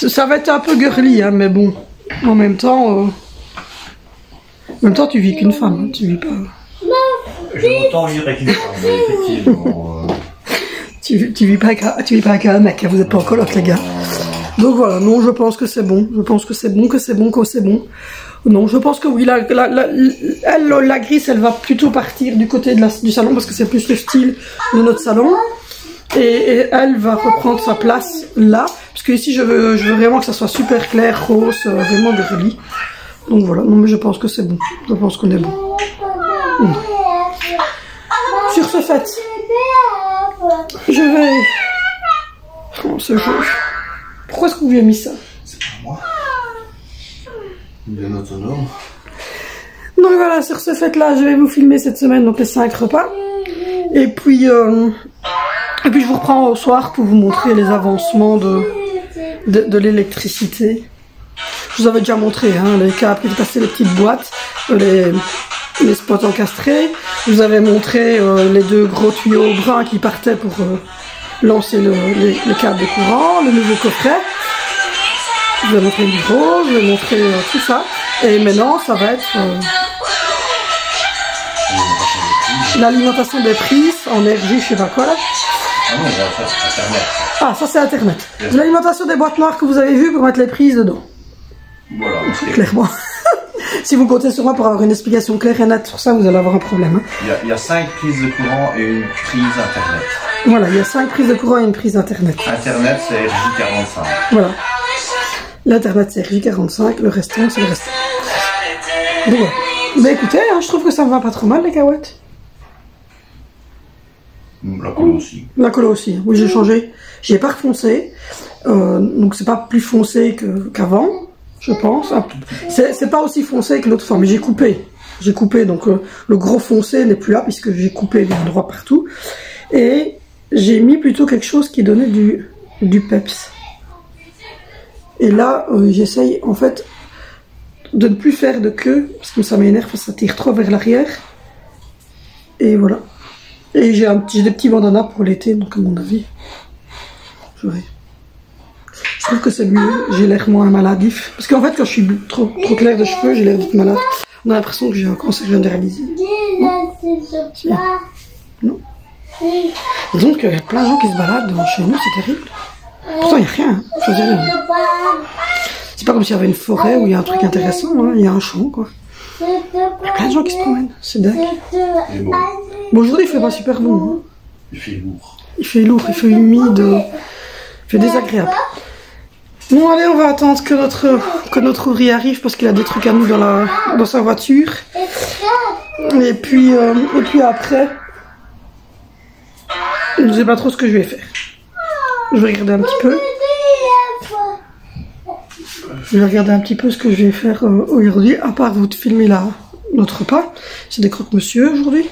Ça va être un peu girly, hein, mais bon. En même temps, tu vis qu'une femme, hein, tu vis pas. Je veux autant vivre avec une femme, mais effectivement. Tu vis pas avec un mec, hein, vous êtes pas en coloc, les gars. Donc voilà, non, je pense que c'est bon. Je pense que c'est bon, que c'est bon. Non, je pense que oui, la grise, elle va plutôt partir du côté du salon parce que c'est plus le style de notre salon. Et elle va reprendre sa place là. Parce que ici, je veux vraiment que ça soit super clair, rose, vraiment girly. Donc voilà, non mais je pense que c'est bon. Je pense qu'on est bon. Sur ce fait, je vais... Oh, ce jeu. Pourquoi est-ce que vous lui avez mis ça? C'est pas moi. Bien autonome. Donc voilà, sur ce fait-là, je vais vous filmer cette semaine donc les 5 repas. Et puis je vous reprends au soir pour vous montrer les avancements de l'électricité. Je vous avais déjà montré hein, les câbles qui étaient passés, les petites boîtes, les spots encastrés. Je vous avais montré les 2 gros tuyaux bruns qui partaient pour lancer les câbles de courant, le nouveau coffret. Je vous ai montré le bureau, je vous ai montré tout ça. Et maintenant, ça va être l'alimentation des prises en énergie, je sais pas quoi là. Ah non, ça c'est Internet. Ah, ça c'est Internet. L'alimentation des boîtes noires que vous avez vues pour mettre les prises dedans. Voilà. Clairement. Si vous comptez sur moi pour avoir une explication claire et nette sur ça, vous allez avoir un problème. Hein. Il y a 5 prises de courant et une prise Internet. Voilà, il y a 5 prises de courant et une prise Internet. Internet, c'est RJ45. Voilà. L'Internet, c'est RJ45, le restant, c'est le restant. Donc voilà. Bah écoutez, hein, je trouve que ça me va pas trop mal, les cacahuètes. La colle aussi. La colle aussi, oui, j'ai changé. J'ai pas refoncé. Donc c'est pas plus foncé qu'avant, je pense. C'est pas aussi foncé que l'autre fois, mais j'ai coupé. J'ai coupé, donc le gros foncé n'est plus là, puisque j'ai coupé les endroits partout. Et j'ai mis plutôt quelque chose qui donnait du peps. Et là, j'essaye en fait de ne plus faire de queue, parce que ça m'énerve, ça tire trop vers l'arrière. Et voilà. Et j'ai des petits bandanas pour l'été, donc à mon avis, je trouve que c'est mieux, j'ai l'air moins maladif. Parce qu'en fait, quand je suis trop clair de cheveux, j'ai l'air d'être malade. On a l'impression que j'ai un cancer généralisé. Non. Non. Donc, il y a plein de gens qui se baladent devant chez nous, c'est terrible. Pourtant, il n'y a rien. C'est pas comme s'il y avait une forêt où il y a un truc intéressant, hein. Il y a un champ, quoi. Il y a plein de gens qui se promènent, c'est dingue. Bon, aujourd'hui, il fait pas super bon. Hein. Il fait lourd. Il fait lourd, il fait humide, il fait désagréable. Bon, allez, on va attendre que notre ouvrier arrive parce qu'il a des trucs à nous dans sa voiture. Et puis après, je ne sais pas trop ce que je vais faire. Je vais regarder un petit peu. Je vais regarder un petit peu ce que je vais faire aujourd'hui, à part vous filmer là notre repas. C'est des croque-monsieur aujourd'hui.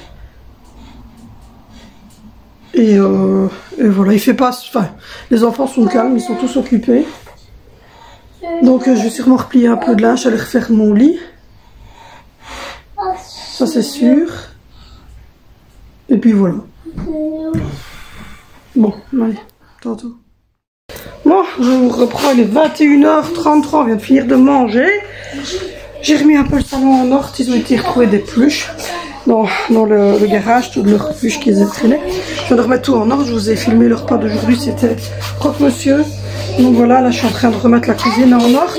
Et voilà, il fait pas... Enfin, les enfants sont calmes, ils sont tous occupés. Donc je vais sûrement replier un peu de linge, aller refaire mon lit. Ça c'est sûr. Et puis voilà. Bon, allez, tantôt. Bon, je vous reprends, il est 21h33, on vient de finir de manger. J'ai remis un peu le salon en ordre, ils ont été retrouver des peluches dans le garage, toutes leurs peluches qu'ils avaient traînées. Je viens de remettre tout en ordre, je vous ai filmé le repas d'aujourd'hui, c'était croque-monsieur. Donc voilà, là je suis en train de remettre la cuisine en ordre.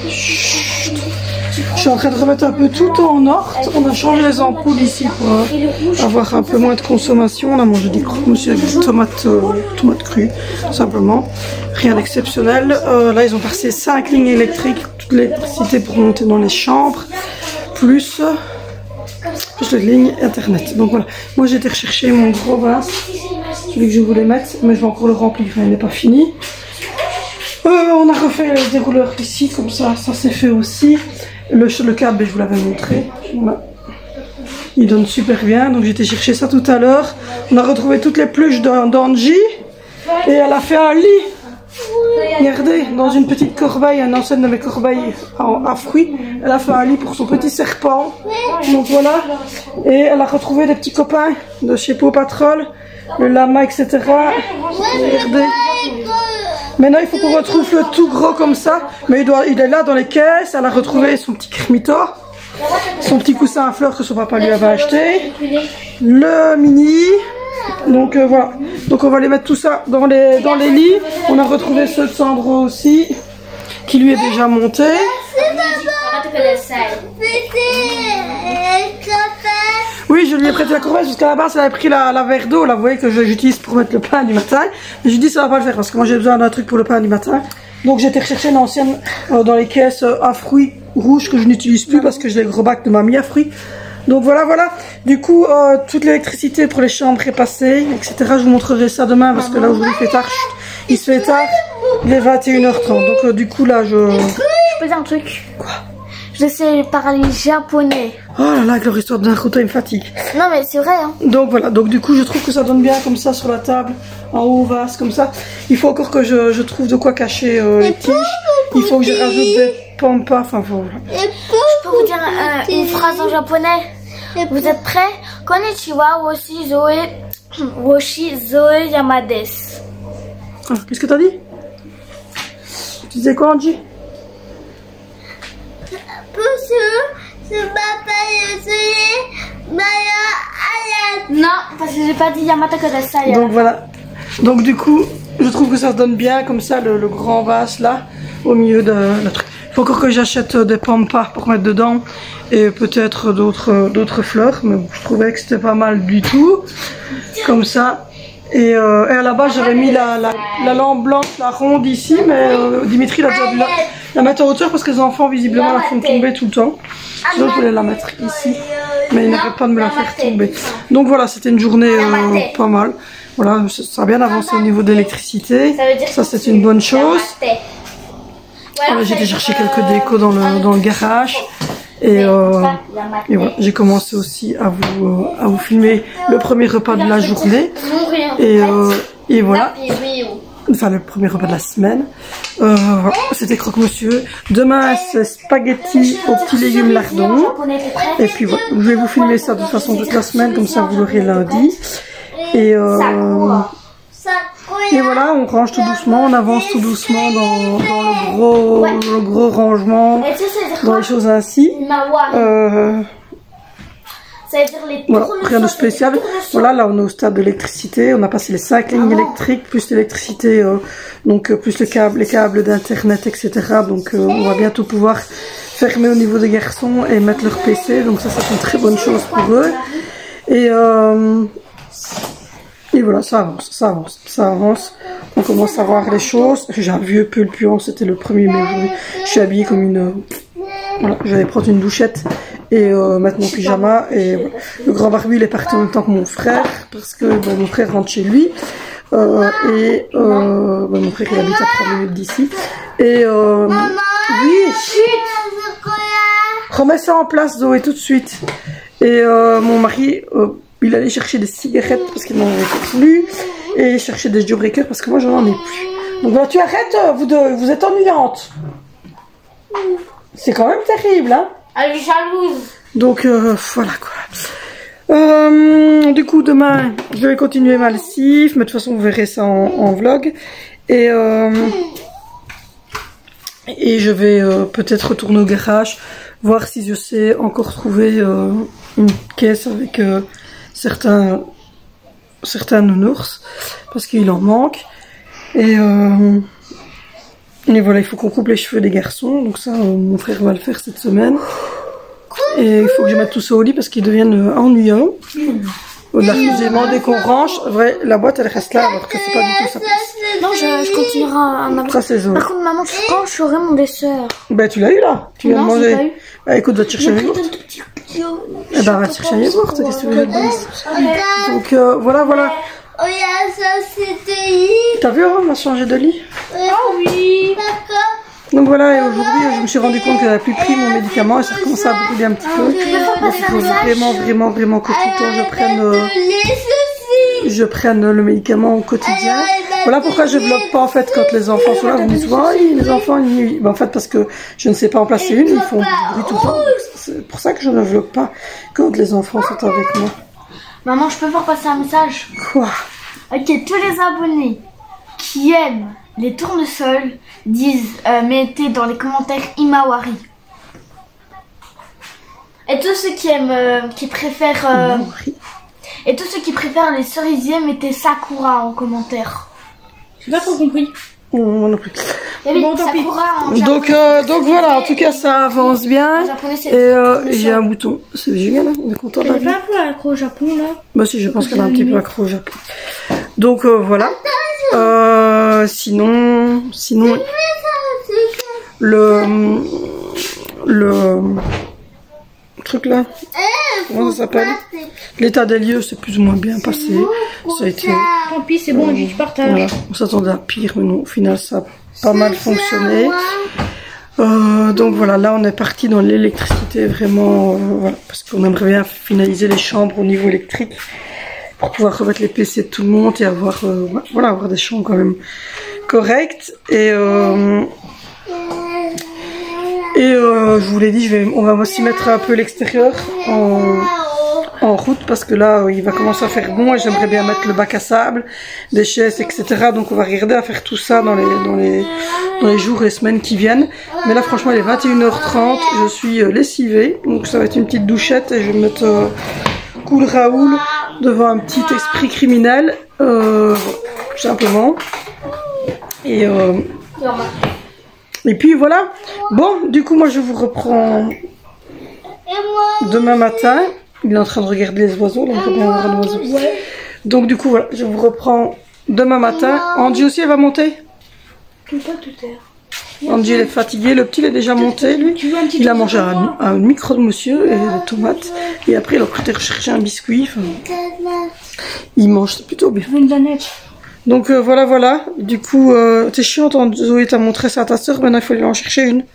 Chut. Je suis en train de remettre un peu tout en ordre. On a changé les ampoules ici pour avoir un peu moins de consommation. On a mangé des croque-monsieur avec des tomates crues, simplement. Rien d'exceptionnel. Là ils ont passé 5 lignes électriques. Toute l'électricité pour monter dans les chambres, plus les lignes internet. Donc voilà, moi j'ai été rechercher mon gros vase, celui que je voulais mettre, mais je vais encore le remplir, il n'est pas fini. On a refait les dérouleurs ici, comme ça c'est fait aussi. Le câble, je vous l'avais montré. Voilà. Il donne super bien, donc j'ai été chercher ça tout à l'heure. On a retrouvé toutes les pluches d'Angie et elle a fait un lit. Regardez, dans une petite corbeille, un ancien de mes corbeilles à fruits, elle a fait un lit pour son petit serpent. Donc voilà, et elle a retrouvé des petits copains de chez Paw Patrol, le lama, etc. Regardez. Maintenant il faut qu'on retrouve le tout gros comme ça, mais il est là dans les caisses. Elle a retrouvé son petit crémito, son petit coussin à fleurs que son papa lui avait acheté, le mini. Donc voilà, donc on va les mettre tout ça dans les lits. On a retrouvé ceux de Sandro aussi, qui lui est déjà monté. Oui, je lui ai prêté la corbeille jusqu'à la base, elle avait pris la verre d'eau, là vous voyez que j'utilise pour mettre le pain du matin. Mais je lui ai dit ça va pas le faire parce que moi j'ai besoin d'un truc pour le pain du matin. Donc j'ai été rechercher une ancienne dans les caisses à fruits rouges que je n'utilise plus parce que j'ai les gros bacs de mamie à fruits. Donc voilà. Du coup, toute l'électricité pour les chambres est passée, etc. Je vous montrerai ça demain parce que là aujourd'hui il fait tard. Il se fait tard, il est 21h30. Donc du coup là je peux dire un truc. Quoi? Je sais parler japonais. Oh là là, avec leur histoire de Naruto, il me fatigue. Non mais c'est vrai hein. Donc voilà, donc du coup je trouve que ça donne bien comme ça sur la table, en haut vase comme ça. Il faut encore que je trouve de quoi cacher les tiges. Il faut que je rajoute des pampas, enfin voilà. Je peux vous dire une phrase en japonais. Vous êtes prêts? Konnichiwa, Woshi Zoe Yamades. Ah, qu'est-ce que t'as dit? Tu disais quoi, Angie? Non, parce que j'ai pas dit Yamata Kodasai. Donc voilà. Donc du coup, je trouve que ça se donne bien comme ça, le grand vase là, au milieu de la truc. Il faut encore que j'achète des pampas pour mettre dedans et peut-être d'autres fleurs, mais je trouvais que c'était pas mal du tout, comme ça. Et à la base j'avais mis la lampe blanche, la ronde ici, mais Dimitri a déjà dû la mettre en hauteur parce que les enfants visiblement la font tomber tout le temps. Sinon je voulais la mettre ici, mais ils n'arrêtent pas de me la faire tomber. Donc voilà, c'était une journée pas mal. Voilà, ça a bien avancé au niveau de l'électricité, ça c'est une bonne chose. Voilà, j'ai été chercher quelques décos dans le garage. Et voilà, j'ai commencé aussi à vous filmer le premier repas de la journée. Et voilà. Enfin, le premier repas de la semaine. C'était croque-monsieur. Demain, c'est spaghetti aux petits légumes lardons. Et puis voilà, je vais vous filmer ça de toute façon toute la semaine, comme ça vous l'aurez lundi. Et voilà, on range tout doucement, on avance tout doucement dans le gros rangement, dans les choses ainsi. Voilà, rien de spécial. Voilà, là on est au stade de l'électricité, on a passé les 5 lignes électriques, plus l'électricité, donc plus les câbles d'internet, etc. Donc on va bientôt pouvoir fermer au niveau des garçons et mettre leur PC, donc ça c'est une très bonne chose pour eux. Et voilà, ça avance. On commence à voir les choses. J'ai un vieux pull puant, c'était le 1er mai. Je suis habillée comme une... Voilà, je vais prendre une douchette et mettre mon pyjama. Et voilà. Le grand barbu, il est parti en même temps que mon frère, parce que bon, mon frère rentre chez lui. Mon frère, il habite à 3 minutes d'ici. Et oui, remets ça en place, Zoé, tout de suite. Et mon mari... il allait chercher des cigarettes parce qu'il n'en avait plus et chercher des jawbreakers parce que moi j'en ai plus. Donc voilà, tu arrêtes, vous êtes ennuyante. C'est quand même terrible, hein. Elle est jalouse. Donc voilà quoi. Du coup demain je vais continuer ma lessive, mais de toute façon vous verrez ça en vlog. Et je vais peut-être retourner au garage, voir si je sais encore trouver une caisse avec... certains nounours parce qu'il en manque et voilà, il faut qu'on coupe les cheveux des garçons, donc ça mon frère va le faire cette semaine et il faut que je mette tout ça au lit parce qu'ils deviennent ennuyants. J'ai demandé qu'on range. Vrai, la boîte elle reste là alors que c'est pas du tout sa place. Non, je continuerai à m'avoir. Ça c'est Zoé. Par contre, maman, quand je ferai mon dessert? Ben tu l'as eu là. Tu viens de Non, j'ai pas manger. eu. Bah, écoute, va te chercher un yaourt. Eh ben va te chercher un yaourt. Qu'est-ce que tu veux que je te dise? Donc voilà. Oh, ça c'était. T'as vu, on a changé de lit. Oh oui. D'accord. Donc voilà, et aujourd'hui, je me suis rendu compte que j'avais plus pris mon médicament et ça commence à brûler un petit peu. Donc il faut vraiment que tout le temps je prenne le médicament au quotidien. Voilà pourquoi je vlog pas en fait quand les enfants sont là. Vous me dites souvent, oui, les enfants, ben, en fait parce que je ne sais pas en placer une, ils font du bruit tout le temps. C'est pour ça que je ne vlog pas quand les enfants sont avec moi. Maman, je peux faire passer un message? Quoi? Ok, tous les abonnés qui aiment les tournesols mettez dans les commentaires Imawari. Et tous ceux qui aiment, qui préfèrent, et tous ceux qui préfèrent les cerisiers, mettez Sakura en commentaire. J'ai pas trop compris. Moi non plus. Bon, Sakura en Donc voilà, en tout cas ça avance bien. En japonais, c'est Et j'ai un bouton. C'est génial, hein, on est content de la Elle est vie. pas un peu accro au Japon là. Bah si, je pense qu'elle est un petit peu accro au Japon. Donc voilà. Sinon le truc là, comment ça s'appelle? L'état des lieux s'est plus ou moins bien passé. Ça a été. Tant pis, c'est bon, je partage. Voilà. On s'attendait à pire, mais non, au final ça a pas mal fonctionné. Donc voilà, là on est parti dans l'électricité vraiment, voilà, parce qu'on aimerait bien finaliser les chambres au niveau électrique pour pouvoir remettre les PC de tout le monde et avoir, voilà, avoir des chambres quand même correctes. Et je vous l'ai dit, on va aussi mettre un peu l'extérieur en route parce que là il va commencer à faire bon et j'aimerais bien mettre le bac à sable, des chaises, etc. Donc on va regarder à faire tout ça dans les jours et semaines qui viennent. Mais là franchement il est 21h30, je suis lessivée, donc ça va être une petite douchette et je vais me mettre Cool Raoul devant un petit esprit criminel, tout simplement. Et puis voilà. Bon, du coup moi je vous reprends demain matin. Il est en train de regarder les oiseaux, là, on peut bien voir un oiseau. Ouais. Donc du coup voilà, je vous reprends demain matin. Angie aussi elle va monter. Tout pas tout terre. Angie elle est fatiguée, le petit il est déjà monté lui. Il a mangé un micro de monsieur et des tomates. Et après il a pris rechercher un biscuit. Enfin, il mange plutôt bien. Une danette. Donc voilà. Du coup t'es chiante, Zoé t'a montré ça à ta soeur, maintenant il faut aller en chercher une.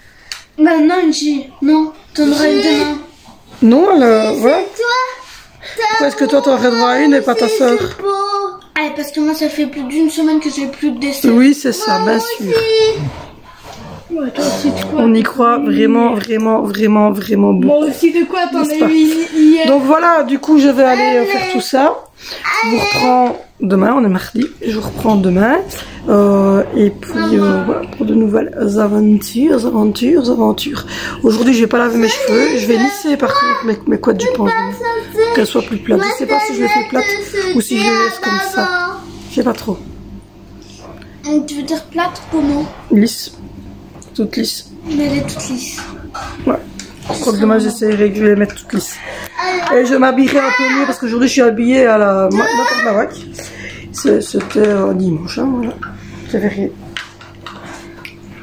Bah non, Angie. Non, t'en auras une demain. Non, voilà. Pourquoi est-ce que toi t'aurais droit à une et pas ta soeur? Ah, parce que moi ça fait plus d'une semaine que j'ai plus de dessert. Oui, c'est ça, bien sûr. Ouais, toi aussi, de quoi? On y croit vraiment beaucoup. Moi aussi, de quoi t'en N'est-ce as pas? eu hier? Donc voilà, du coup je vais aller faire tout ça. Je vous reprends demain, on est mardi. Je vous reprends demain. Et puis voilà, pour de nouvelles aventures. Aujourd'hui je vais pas laver mes cheveux. Je vais lisser par contre mes couettes, je pense. Qu'elles soient plus plates. Je sais pas si je les fais plates ou si je les laisse comme ça. Je sais pas trop. Tu veux dire plate comment? Lisse. Toute lisse. Mais elle est toute lisse. Ouais. Je crois que demain j'essaierai de les mettre toutes lisses. Et je m'habillerai un peu mieux parce qu'aujourd'hui je suis habillée à la Mavac. C'était dimanche, hein, voilà. C'est vérifié.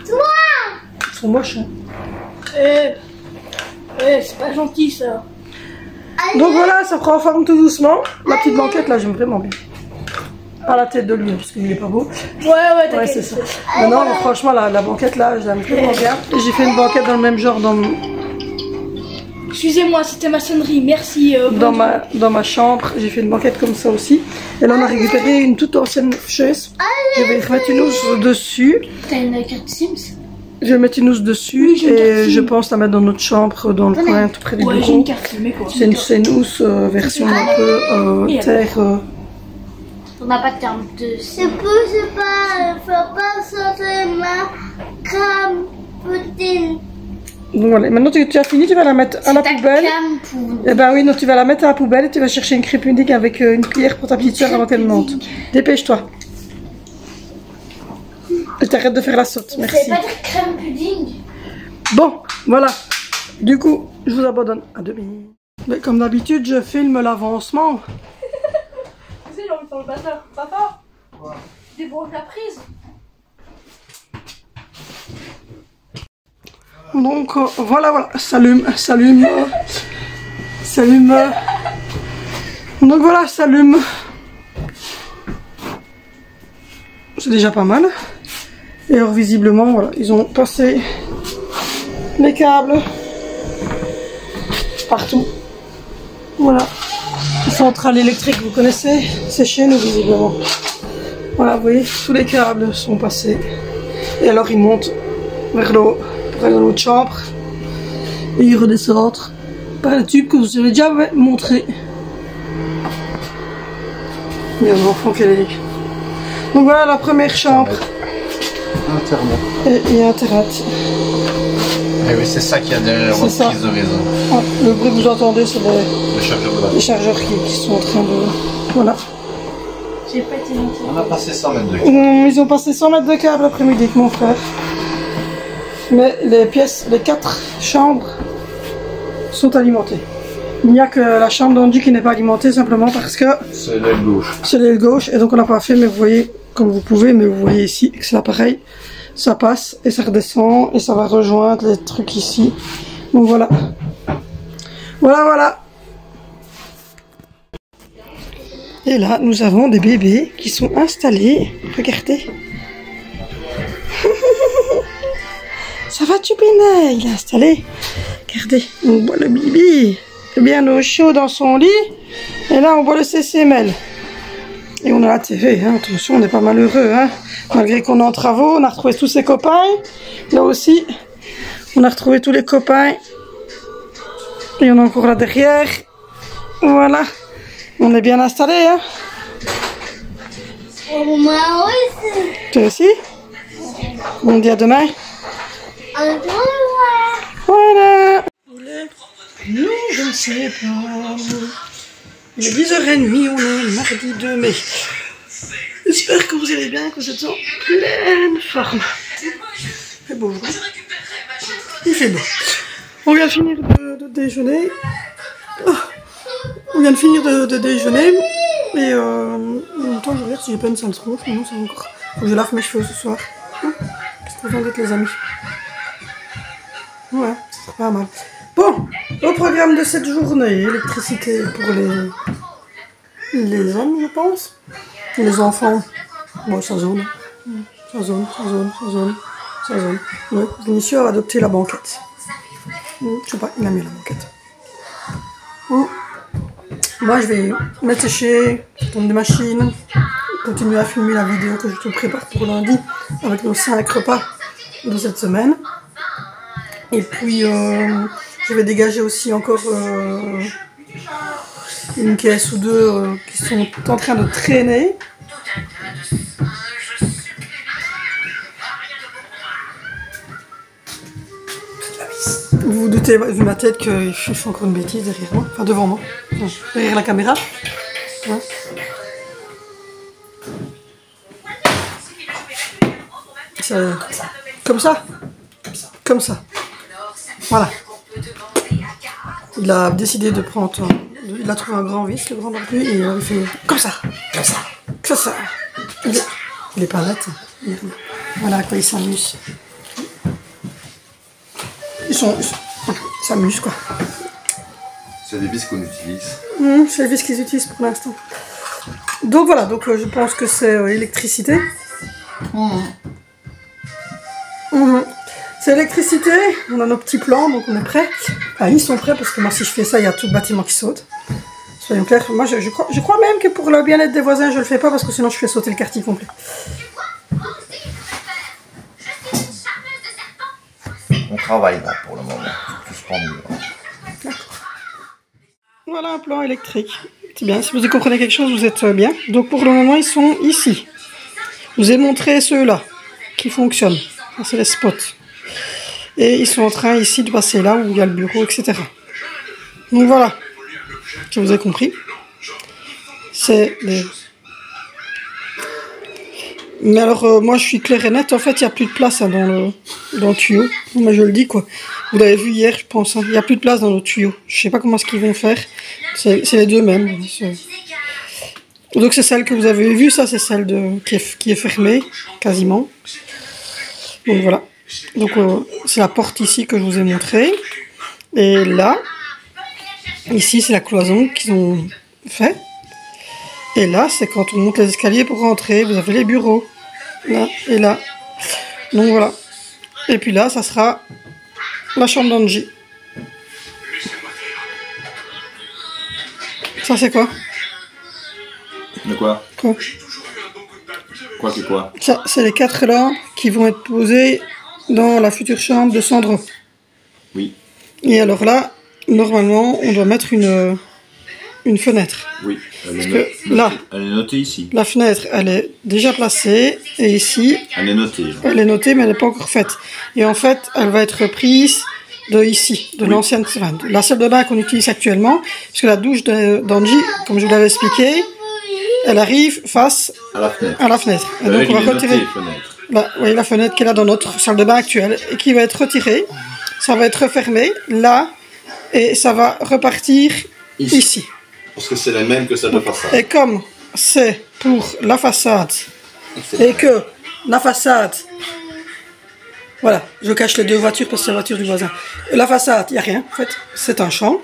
Ils sont moches, hein. C'est pas gentil ça. Donc voilà, ça prend forme tout doucement. La petite banquette là, j'aime vraiment bien. Pas la tête de lui, parce qu'il est pas beau. Ouais, Ouais, c'est ça. Mais non, mais franchement, la banquette là, je l'aime vraiment bien. Et j'ai fait une banquette dans le même genre Excusez-moi, c'était ma sonnerie, merci. dans ma chambre. J'ai fait une banquette comme ça aussi. Et là, on a récupéré une toute ancienne chaise. Je vais remettre une housse dessus. T'as une carte Sims? Je vais mettre une housse dessus Oui, j'ai une et carte je pense la mettre dans notre chambre, dans le coin, tout près du Ouais, j'ai bureau. une carte, mais quoi. C'est une housse version un peu terre. On n'a pas de terme de... Je peux pas, faut pas sortir ma crème poutine. Donc voilà, maintenant tu as fini, tu vas la mettre à la poubelle. Eh ben oui, donc tu vas la mettre à la poubelle et tu vas chercher une crêpe pudding avec une cuillère pour ta petite soeur avant qu'elle monte. Dépêche-toi. Et t'arrêtes de faire la saute, merci. C'est pas dire crème pudding. Bon, voilà. Du coup, je vous abandonne à demain. Mais comme d'habitude, je filme l'avancement. Dans le batteur. Papa, débranche la prise. Donc voilà, s'allume. Donc voilà, s'allume. C'est déjà pas mal. Et alors visiblement, voilà, ils ont passé les câbles partout. Voilà. Centrale électrique, vous connaissez, c'est chez nous visiblement. Voilà, vous voyez, tous les câbles sont passés. Et alors ils montent vers le haut, pour aller dans l'autre chambre. Et ils redescendent par le tube que je vous ai déjà montré. Il y a un enfant qui est. Donc voilà la première chambre. Internet. Et il y a Internet. Et oui, c'est ça qu'il y a derrière votre prise de réseau. Ah, le bruit que vous entendez, c'est Les chargeurs qui sont en train de... Voilà. J'ai pas été monté. On a passé 100 mètres de câble. Ils ont passé 100 mètres de câble l'après-midi avec mon frère. Mais les 4 chambres sont alimentées. Il n'y a que la chambre d'Andy qui n'est pas alimentée simplement parce que... C'est l'aile gauche. C'est l'aile gauche et donc on n'a pas fait, mais vous voyez, comme vous pouvez, mais vous voyez ici que c'est là pareil. Ça passe et ça redescend et ça va rejoindre les trucs ici. Donc voilà. Voilà. Et là, nous avons des bébés qui sont installés. Regardez. Ça va, Tupéné? Il est installé. Regardez, on voit le bibi. Bien au chaud dans son lit. Et là, on voit le CCML. Et on a la TV, hein. Attention, on n'est pas malheureux, hein. Malgré qu'on est en travaux, on a retrouvé tous ses copains. Là aussi, on a retrouvé tous les copains. Et on est encore là derrière. Voilà. On est bien installé, hein. Moi aussi. Toi aussi? On dit à demain. Au revoir. Voilà. Non, je ne sais pas. Il est 10h30, on est mardi 2 mai. J'espère que vous allez bien, que vous êtes en pleine forme. Il fait beau, hein? Il fait beau. On vient de finir de déjeuner. Oh. On vient de finir de déjeuner. Et en même temps, je regarde si j'ai pas une sale tronche. Non, c'est encore. Faut que je lave mes cheveux ce soir. Qu'est-ce que vous en dites, les amis? Ouais, c'est pas mal. Bon, au programme de cette journée, électricité pour les hommes, je pense. Les enfants, bon, ça zone. Ça zone. Ouais, Vinicius a adopté la banquette. Je sais pas, il a mis la banquette. Moi, je vais mettre sécher, tourner des machines, continuer à filmer la vidéo que je te prépare pour lundi avec nos 5 repas de cette semaine. Et puis, je vais dégager aussi encore une caisse ou deux qui sont en train de traîner. Vous vous doutez, vu ma tête, que je fais encore une bêtise derrière moi, enfin devant moi, derrière la caméra. Ouais. Comme ça. Voilà. Il a décidé de prendre... Il a trouvé un grand vis, le grand barbu, et il fait comme ça. Il est pas net. Voilà à quoi il s'amuse. Ils s'amusent, quoi. C'est des vis qu'on utilise. C'est les vis qu'ils utilisent pour l'instant. Donc voilà, je pense que c'est l'électricité. C'est l'électricité, on a nos petits plans, donc on est prêts. Enfin, ils sont prêts parce que moi, si je fais ça, il y a tout le bâtiment qui saute. Soyons clairs, moi je crois même que pour le bien-être des voisins, je le fais pas parce que sinon je fais sauter le quartier complet. On travaille là pour le moment, tout se prend mieux. D'accord. Voilà un plan électrique. C'est bien, si vous y comprenez quelque chose, vous êtes bien. Donc pour le moment, ils sont ici. Je vous ai montré ceux-là qui fonctionnent. C'est les spots. Et ils sont en train ici de passer là où il y a le bureau, etc. Donc voilà. Je vous ai compris. C'est les... Mais alors, moi je suis clair et net, en fait, il n'y a plus de place hein, dans le tuyau. Moi je le dis quoi. Vous l'avez vu hier, je pense. Hein. Il n'y a plus de place dans le tuyau. Je sais pas comment est-ce qu'ils vont faire. C'est les deux mêmes. Donc c'est celle que vous avez vue, ça c'est celle qui est fermée, quasiment. Donc voilà. Donc c'est la porte ici que je vous ai montrée. Et là, ici c'est la cloison qu'ils ont fait. Et là, c'est quand on monte les escaliers pour rentrer, vous avez les bureaux. Là et là. Donc voilà. Et puis là, ça sera la chambre d'Angie. Ça c'est quoi? De quoi? Quoi? Quoi que quoi? Ça, c'est les 4 lampes qui vont être posées dans la future chambre de Sandro. Oui. Et alors là, normalement, on doit mettre une fenêtre. Oui. Là, Elle est notée ici. la fenêtre, elle est déjà placée. Et ici, Elle est notée. elle est notée, mais elle n'est pas encore faite. Et en fait, elle va être prise de ici, de l'ancienne, enfin, de la salle de bain qu'on utilise actuellement. Parce que la douche d'Angie, comme je vous l'avais expliqué, elle arrive face À la fenêtre. à la fenêtre. Et donc, on va retirer la fenêtre qui est là dans notre salle de bain actuelle et qui va être retirée. Ça va être refermé là et ça va repartir ici. Parce que c'est la même que celle de façade. Et comme c'est pour la façade et que la façade, voilà, je cache les deux voitures parce que c'est la voiture du voisin. La façade, il n'y a rien, en fait, c'est un champ.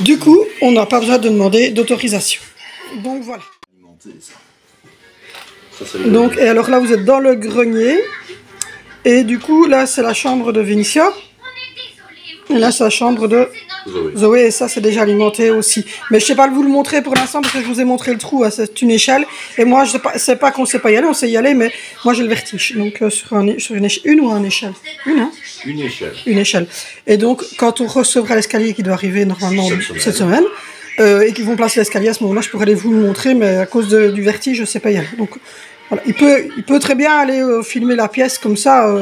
Du coup, on n'a pas besoin de demander d'autorisation. Donc voilà. Donc, et alors là, vous êtes dans le grenier. Et du coup, là, c'est la chambre de Vinicia. Et là, c'est la chambre de Zoé. Et ça, c'est déjà alimenté aussi. Mais je ne sais pas vous le montrer pour l'instant parce que je vous ai montré le trou. Hein, c'est une échelle. Et moi, je ne sais pas qu'on ne sait pas y aller. On sait y aller, mais moi, j'ai le vertige. Donc, sur une ou une échelle? Une, hein? Une échelle. Une échelle. Et donc, quand on recevra l'escalier qui doit arriver normalement cette semaine et qu'ils vont placer l'escalier à ce moment-là, je pourrais aller vous le montrer, mais à cause du vertige, je ne sais pas y aller. Donc, voilà. Il peut très bien aller filmer la pièce comme ça,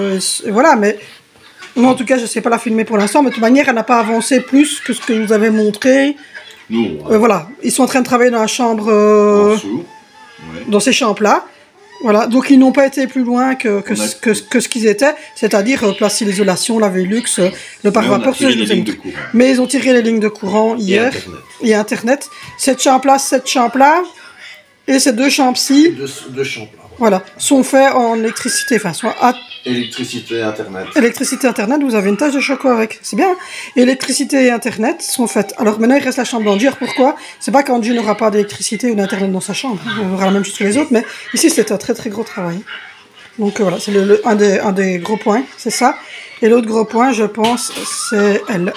voilà, mais moi, en tout cas, je ne sais pas la filmer pour l'instant, mais de toute manière, elle n'a pas avancé plus que ce que je vous avez montré. Non. Voilà, ils sont en train de travailler dans la chambre, En dessous. Ouais. dans ces chambres-là. Voilà, donc ils n'ont pas été plus loin que ce qu'ils étaient, c'est-à-dire placer l'isolation, la Velux, le pare-vapeur. Mais ils ont tiré les lignes de courant hier. Et Internet. Cette chambre-là, et ces deux chambres-ci, Deux chambres là. voilà, sont faits en électricité, enfin, soit Électricité, Internet. électricité, Internet, vous avez une tache de choco avec, c'est bien. Électricité et Internet sont faites. Alors maintenant, il reste la chambre d'Angie. Pourquoi? C'est pas qu'Angie n'aura pas d'électricité ou d'Internet dans sa chambre. On aura la même chose que les autres, mais ici, c'est un très très gros travail. Donc voilà, c'est un des gros points, c'est ça. Et l'autre gros point, je pense, c'est elle.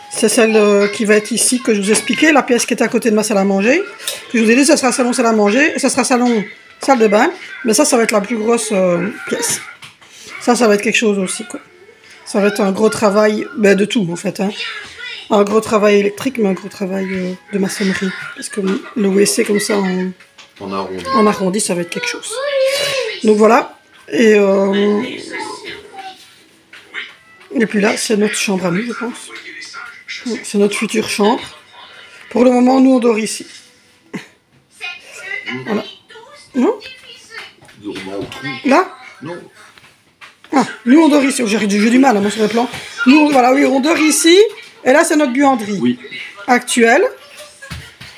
C'est celle qui va être ici, que je vous ai expliqué, la pièce qui est à côté de ma salle à manger. Que je vous ai dit, ça sera salon, salle à manger, et ça sera salon, salle de bain. Mais ça va être la plus grosse pièce. Ça va être quelque chose aussi, quoi. Ça va être un gros travail, ben, de tout, en fait. Hein. Un gros travail électrique, mais un gros travail de maçonnerie. Parce que le WC, comme ça, en arrondi, ça va être quelque chose. Donc voilà. Et puis là, c'est notre chambre à nous, je pense. C'est notre future chambre. Pour le moment, nous, on dort ici. Voilà. Non? Là? Non. Ah, nous, on dort ici. Oh, j'ai du mal, moi, sur le plan. Nous, voilà, oui, on dort ici. Et là, c'est notre buanderie actuelle.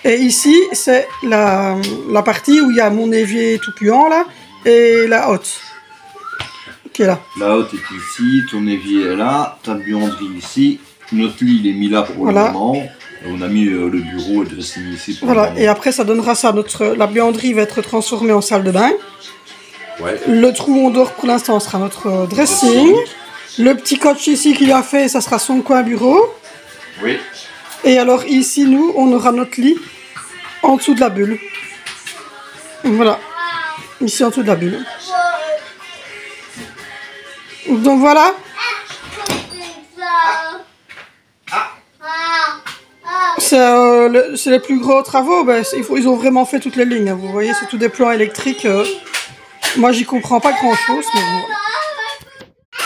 Et ici, c'est la partie où il y a mon évier tout puant, là, et la haute. Qui est là. La haute est ici, ton évier est là, ta buanderie ici. Notre lit, il est mis là pour le moment. On a mis le bureau et le dressing ici pour le moment. Et après, ça donnera ça. La buanderie va être transformée en salle de bain. Ouais. Le trou où on dort pour l'instant sera notre dressing. Le petit coach ici qu'il a fait, ça sera son coin bureau. Oui. Et alors ici, nous, on aura notre lit en dessous de la bulle. Voilà. Ici, en dessous de la bulle. Donc voilà. C'est les plus gros travaux. Ben, ils ont vraiment fait toutes les lignes. Vous voyez, c'est tout des plans électriques. Moi, j'y comprends pas grand-chose. Mais bon, voilà.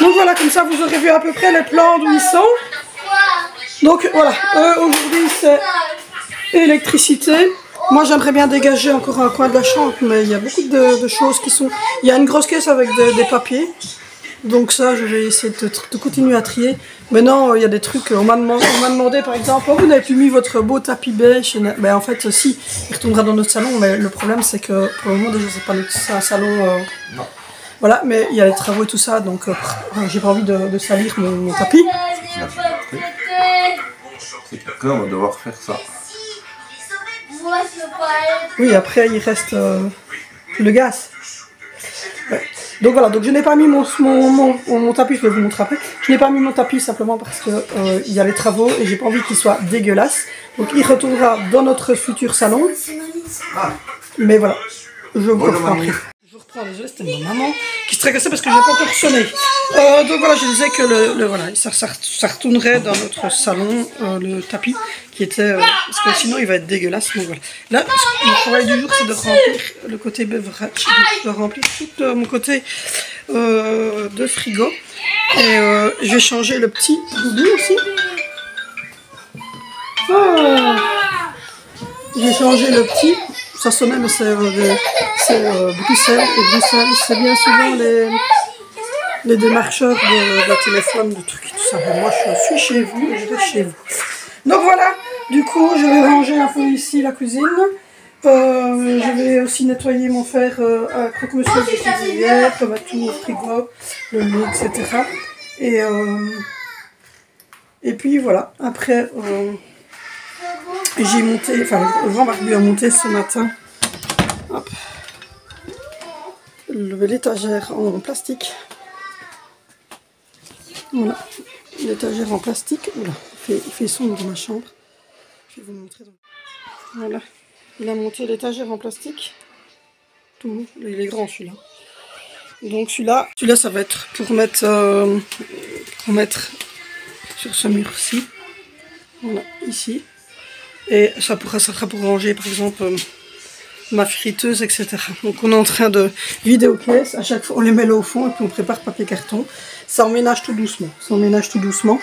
Donc voilà, comme ça, vous aurez vu à peu près les plans d'où ils sont. Donc voilà, aujourd'hui, c'est électricité. Moi, j'aimerais bien dégager encore un coin de la chambre, mais il y a beaucoup de choses qui sont... Il y a une grosse caisse avec des papiers. Donc ça, je vais essayer de continuer à trier. Maintenant, il y a des trucs, on m'a demandé par exemple, oh, vous n'avez plus mis votre beau tapis beige. Ben, en fait, si, il retournera dans notre salon, mais le problème c'est que pour le moment déjà c'est pas un salon... Non. Voilà, mais il y a les travaux et tout ça, donc j'ai pas envie de salir mon tapis. C'est qu'après on va devoir faire ça. Oui, après il reste le gaz. Ouais. Donc voilà, donc je n'ai pas mis mon tapis, je vais vous montrer après. Je n'ai pas mis mon tapis simplement parce que il y a les travaux et j'ai pas envie qu'il soit dégueulasse. Donc il retournera dans notre futur salon. Ah. Mais voilà, je vous Bonjour, reprends mamie. après. Je reprends, désolé, c'était ma maman qui se tracassait parce que j'ai pas encore sonné. Donc voilà, je disais que voilà, ça retournerait dans notre salon, le tapis qui était... parce que sinon il va être dégueulasse. Donc voilà. Là, mon travail du jour c'est de remplir le côté beverage, de remplir tout mon côté de frigo. Et je vais changer le petit doudou aussi. Ah, je vais changer le petit. Ça sonnait, mais c'est Bruxelles. Et Bruxelles, c'est bien souvent les démarcheurs de téléphone, de trucs et tout ça. Mais moi, je suis chez vous et je reste chez vous. Donc voilà, du coup, je vais ranger un peu ici la cuisine. Je vais aussi nettoyer mon fer à croque-monsieur que j'ai fait hier, mettre tout au frigo, le lit, etc. Et puis voilà, après... j'ai monté, enfin le grand barbu a monté ce matin l'étagère en plastique. Voilà, l'étagère en plastique. Voilà, il fait sombre dans ma chambre. Je vais vous montrer. Voilà, il a monté l'étagère en plastique. Tout, il est grand celui-là. Donc celui-là ça va être pour mettre sur ce mur-ci. Voilà, ici. Et ça sera pour ranger par exemple ma friteuse, etc. Donc on est en train de vider aux caisses. À chaque fois on les met là au fond et puis on prépare papier carton. Ça emménage tout doucement. Ça emménage tout doucement.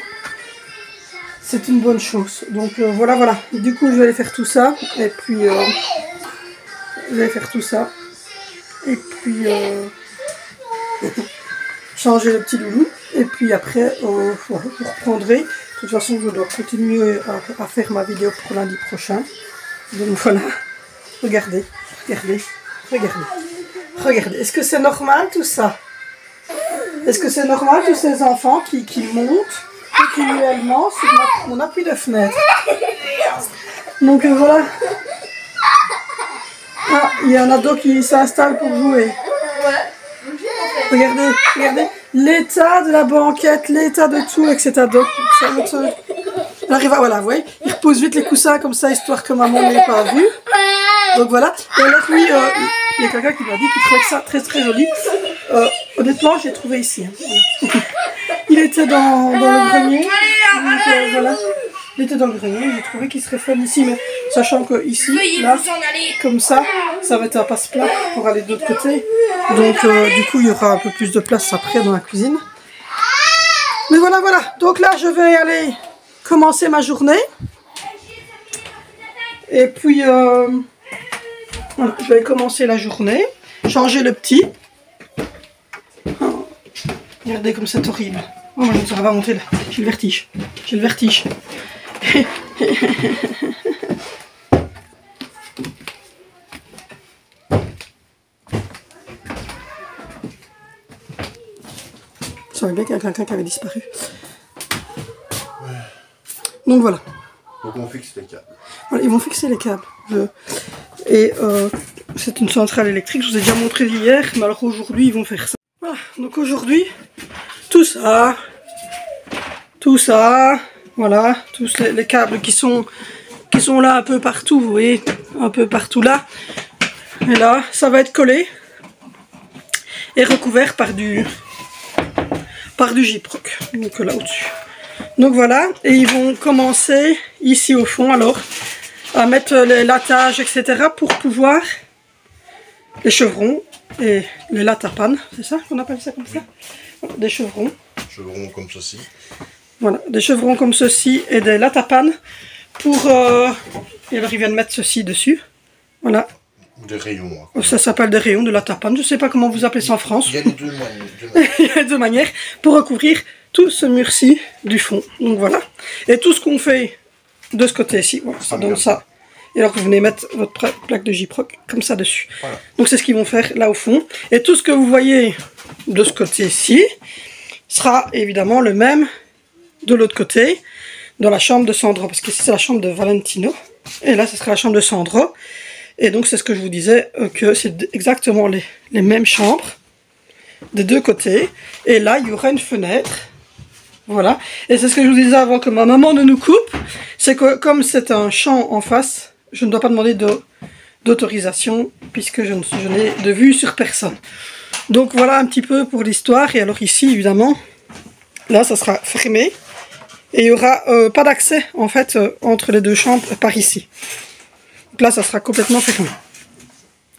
C'est une bonne chose. Donc voilà. Du coup je vais aller faire tout ça. Et puis je vais faire tout ça. Et puis changer le petit doudou. Et puis après vous reprendrez. De toute façon, je dois continuer à faire ma vidéo pour lundi prochain. Donc voilà. Regardez. Est-ce que c'est normal tout ça? Est-ce que c'est normal tous ces enfants qui montent continuellement sur mon appui de fenêtre? Donc voilà. Ah, il y a un ado qui s'installe pour jouer. Regardez. L'état de la banquette, l'état de tout, etc. Donc, ça on arrive à... Voilà, vous voyez, il repose vite les coussins comme ça, histoire que maman n'ait pas vu. Donc voilà. Et alors, oui, il y a quelqu'un qui m'a dit qu'il trouvait ça très très joli. Honnêtement, j'ai trouvé ici. Hein. Il était dans le grenier. Donc, voilà. Il était dans le grenier, j'ai trouvé qu'il serait fun ici, mais sachant que ici, là, comme ça va être un passe-plat pour aller de l'autre côté. Donc du coup, il y aura un peu plus de place après dans la cuisine. Mais voilà. Donc là, je vais aller commencer ma journée. Et puis, voilà, je vais commencer la journée. Changer le petit. Oh, regardez comme c'est horrible. Oh, moi, je ne saurais pas monter là. J'ai le vertige. Je savais bien qu'il y a quelqu'un qui avait disparu. Ouais. Donc voilà. Donc on fixe les câbles. Voilà, ils vont fixer les câbles. Et c'est une centrale électrique, je vous ai déjà montré hier, mais alors aujourd'hui ils vont faire ça. Voilà, donc aujourd'hui, tout ça, voilà, tous les câbles qui sont là un peu partout, vous voyez, un peu partout là. Et là, ça va être collé et recouvert par du gyproc, donc là au-dessus. Donc voilà, et ils vont commencer ici au fond alors à mettre les lattages, etc. pour pouvoir, les chevrons et les latapanes, c'est ça qu'on appelle ça comme ça? Des chevrons. Chevrons comme ceci. Voilà, des chevrons comme ceci et des latapanes pour... et alors ils viennent mettre ceci dessus. Voilà. Des rayons. Quoi. Ça s'appelle des rayons, de la tapane. Je sais pas comment vous appelez ça en France. Il y a les deux manières. Il y a deux manières pour recouvrir tout ce mur-ci du fond. Donc voilà. Et tout ce qu'on fait de ce côté-ci, voilà, ça donne ça. Et alors vous venez mettre votre plaque de Gyproc comme ça dessus. Voilà. Donc c'est ce qu'ils vont faire là au fond. Et tout ce que vous voyez de ce côté-ci sera évidemment le même de l'autre côté, dans la chambre de Sandro. Parce qu'ici c'est la chambre de Valentino. Et là ce sera la chambre de Sandro. Et donc c'est ce que je vous disais, que c'est exactement les mêmes chambres des deux côtés. Et là il y aura une fenêtre. Voilà. Et c'est ce que je vous disais avant que ma maman ne nous coupe. C'est que comme c'est un champ en face, je ne dois pas demander d'autorisation puisque je n'ai de vue sur personne. Donc voilà un petit peu pour l'histoire. Et alors ici évidemment, là ça sera fermé. Et il n'y aura pas d'accès en fait entre les deux chambres par ici. Donc là ça sera complètement fermé.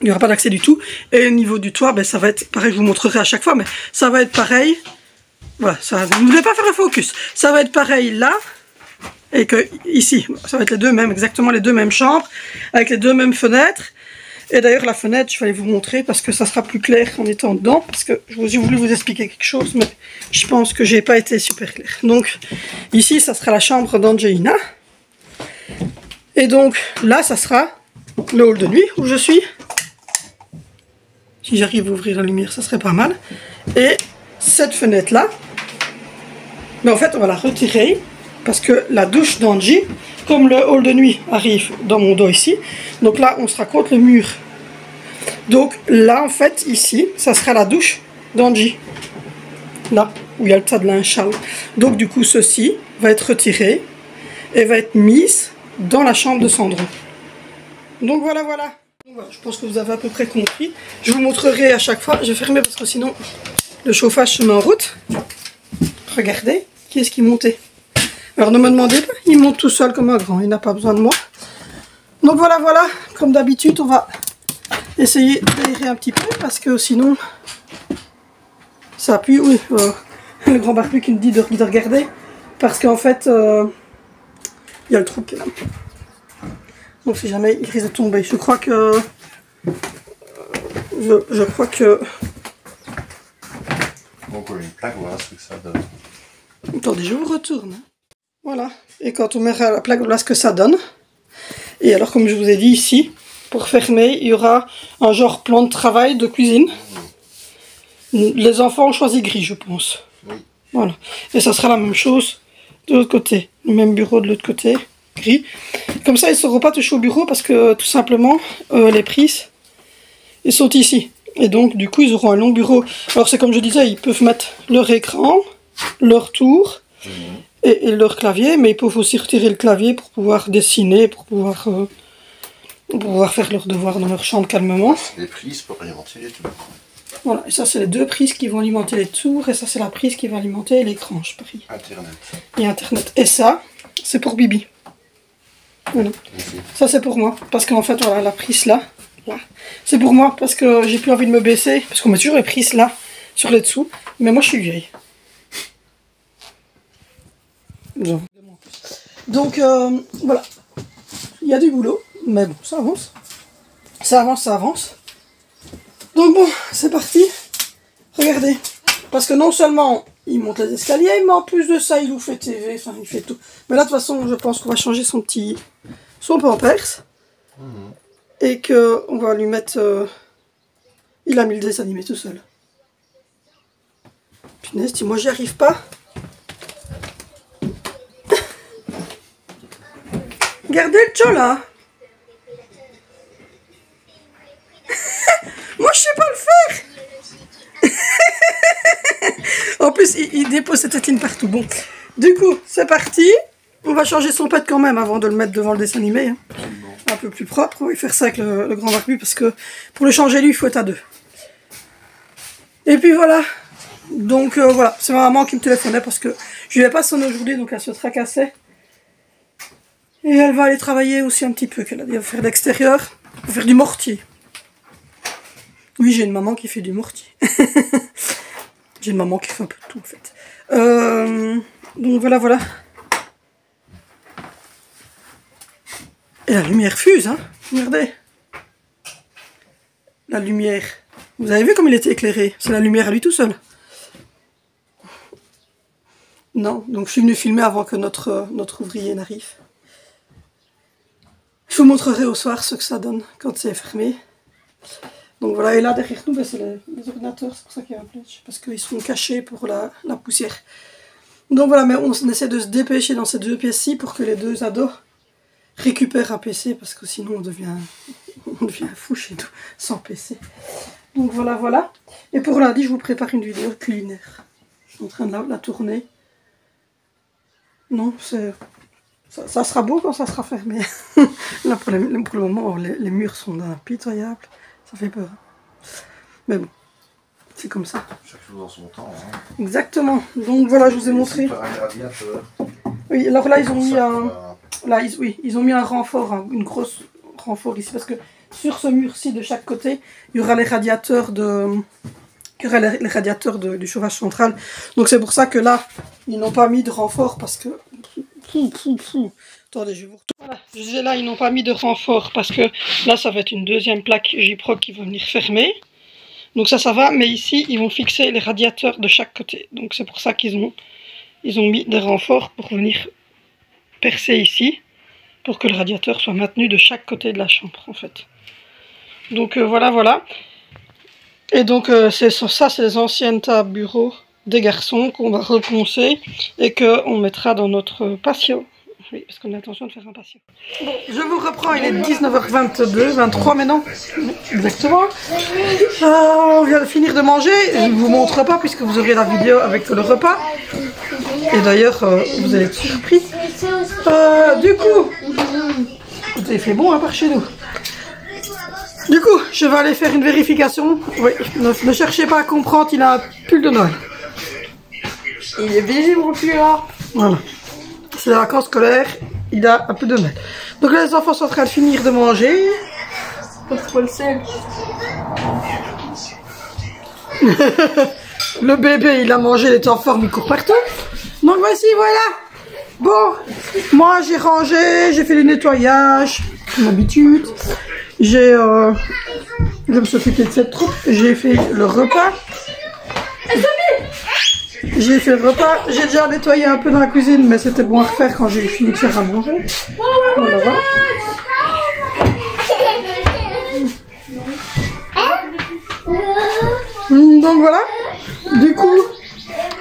Il n'y aura pas d'accès du tout. Et au niveau du toit, ben, ça va être pareil, je vous montrerai à chaque fois, mais ça va être pareil. Voilà, ça, vous ne voulez pas faire le focus. Ça va être pareil là. Et que ici, ça va être les deux mêmes, exactement les deux mêmes chambres, avec les deux mêmes fenêtres. Et d'ailleurs la fenêtre, je vais aller vous montrer parce que ça sera plus clair en étant dedans. Parce que j'ai voulu vous expliquer quelque chose, mais je pense que j'ai pas été super clair. Donc ici, ça sera la chambre d'Angelina. Et donc là, ça sera le hall de nuit où je suis. Si j'arrive à ouvrir la lumière, ça serait pas mal. Et cette fenêtre-là, mais en fait, on va la retirer. Parce que la douche d'Angie, comme le hall de nuit arrive dans mon dos ici, donc là on sera contre le mur. Donc là en fait ici, ça sera la douche d'Angie. Là où il y a le tas de linge sale. Donc du coup ceci va être retiré et va être mise dans la chambre de Sandro. Donc voilà. Je pense que vous avez à peu près compris. Je vous montrerai à chaque fois. Je vais fermer parce que sinon le chauffage se met en route. Regardez, qui est-ce qui montait? Alors ne me demandez pas, il monte tout seul comme un grand, il n'a pas besoin de moi. Donc voilà, comme d'habitude, on va essayer d'aérer un petit peu parce que sinon ça appuie. Oui, le grand barbu qui me dit de regarder parce qu'en fait il y a le trou qui est là. Donc si jamais il risque de tomber, je crois que Donc une plaque, voilà ce que ça donne. Attendez, je vous retourne. Voilà, et quand on mettra la plaque, voilà ce que ça donne. Et alors, comme je vous ai dit ici, pour fermer, il y aura un genre plan de travail de cuisine. Les enfants ont choisi gris, je pense. Oui. Voilà, et ça sera la même chose de l'autre côté. Le même bureau de l'autre côté, gris. Comme ça, ils ne sauront pas toucher au bureau parce que, tout simplement, les prises, ils sont ici. Et donc, du coup, ils auront un long bureau. Alors, c'est comme je disais, ils peuvent mettre leur écran, leur tour... Et leur clavier, mais ils peuvent aussi retirer le clavier pour pouvoir dessiner, pour pouvoir faire leurs devoirs dans leur chambre calmement. Les prises pour alimenter les tours. Voilà, et ça c'est les deux prises qui vont alimenter les tours, et ça c'est la prise qui va alimenter l'écran, je parie. Internet. Et Internet. Et ça, c'est pour Bibi. Voilà. Ça c'est pour moi, parce qu'en fait, voilà, la prise là, c'est pour moi, parce que j'ai plus envie de me baisser, parce qu'on met toujours les prises là, sur les dessous, mais moi je suis vieille. Donc voilà, il y a du boulot, mais bon, ça avance. Ça avance. Donc bon, c'est parti. Regardez, parce que non seulement il monte les escaliers, mais en plus de ça, il vous fait TV, enfin il fait tout. Mais là, de toute façon, je pense qu'on va changer son pampers. Et qu'on va lui mettre... Il a mis le dessin animé tout seul. Punaise, si moi j'y arrive pas... Regardez le tcho là. Moi je sais pas le faire. En plus il dépose cette tétine partout. Bon, du coup c'est parti. On va changer son pad quand même avant de le mettre devant le dessin animé. Hein. Un peu plus propre. On va faire ça avec le grand barbu parce que pour le changer lui il faut être à deux. Et puis voilà. Donc voilà, c'est ma maman qui me téléphonait parce que je lui ai pas sonné aujourd'hui donc elle se tracassait. Et elle va aller travailler aussi un petit peu, qu'elle a dit, elle va faire d'extérieur, elle va faire du mortier. Oui, j'ai une maman qui fait du mortier. J'ai une maman qui fait un peu de tout en fait. Donc voilà. Et la lumière fuse, hein. Regardez. la lumière. Vous avez vu comme il était éclairé? C'est la lumière à lui tout seul. Non, donc je suis venue filmer avant que notre ouvrier n'arrive. Je vous montrerai au soir ce que ça donne quand c'est fermé. Donc voilà, et là derrière nous, ben, c'est les ordinateurs, c'est pour ça qu'il y a un plage, parce qu'ils sont cachés pour la poussière. Donc voilà, mais on essaie de se dépêcher dans ces deux pièces-ci pour que les deux ados récupèrent un PC, parce que sinon on devient fou chez nous, sans PC. Donc voilà, voilà. Et pour lundi, je vous prépare une vidéo culinaire. Je suis en train de la tourner. Non, ça sera beau quand ça sera fermé. Là, pour le moment, les murs sont impitoyables. Ça fait peur. Mais bon, c'est comme ça. Chaque chose dans son temps. Hein. Exactement. Donc voilà, je vous ai montré. Oui, alors là, ils ont mis un... Là, ils ont mis un renfort, une grosse renfort ici. Parce que sur ce mur-ci, de chaque côté, il y aura les radiateurs les radiateurs du chauffage central. Donc c'est pour ça que là, ils n'ont pas mis de renfort parce que... Attendez, je vais vous retourner. Voilà, je disais là, ils n'ont pas mis de renfort parce que là, ça va être une deuxième plaque J-Proc qui va venir fermer. Donc ça va, mais ici, ils vont fixer les radiateurs de chaque côté. Donc c'est pour ça qu'ils ont mis des renforts pour venir percer ici, pour que le radiateur soit maintenu de chaque côté de la chambre, en fait. Donc voilà, voilà. Et donc ça, c'est les anciennes tables bureaux des garçons qu'on va reponcer et qu'on mettra dans notre patio. Oui, parce qu'on a l'intention de faire un patio. Bon, je vous reprends, il est 19h22, 23 maintenant. Exactement. On vient de finir de manger. Je ne vous montre pas puisque vous aurez la vidéo avec le repas. Et d'ailleurs, vous allez être surpris. Du coup, vous avez fait bon hein, par chez nous. Du coup, je vais aller faire une vérification. Oui, ne cherchez pas à comprendre, il a un pull de Noël. Il est visible au pull là. Voilà. C'est la vacances scolaires, il a un peu de Noël. Donc là, les enfants sont en train de finir de manger. Pas le sel. Le bébé, il a mangé, il est en forme, il court partout. Donc voici, voilà. Bon, moi j'ai rangé, j'ai fait le nettoyage, comme d'habitude. Je me suis occupée de cette troupe, j'ai fait le repas. J'ai fait le repas, j'ai déjà nettoyé un peu dans la cuisine, mais c'était bon à refaire quand j'ai fini de faire à manger. Voilà, voilà. Donc voilà, du coup,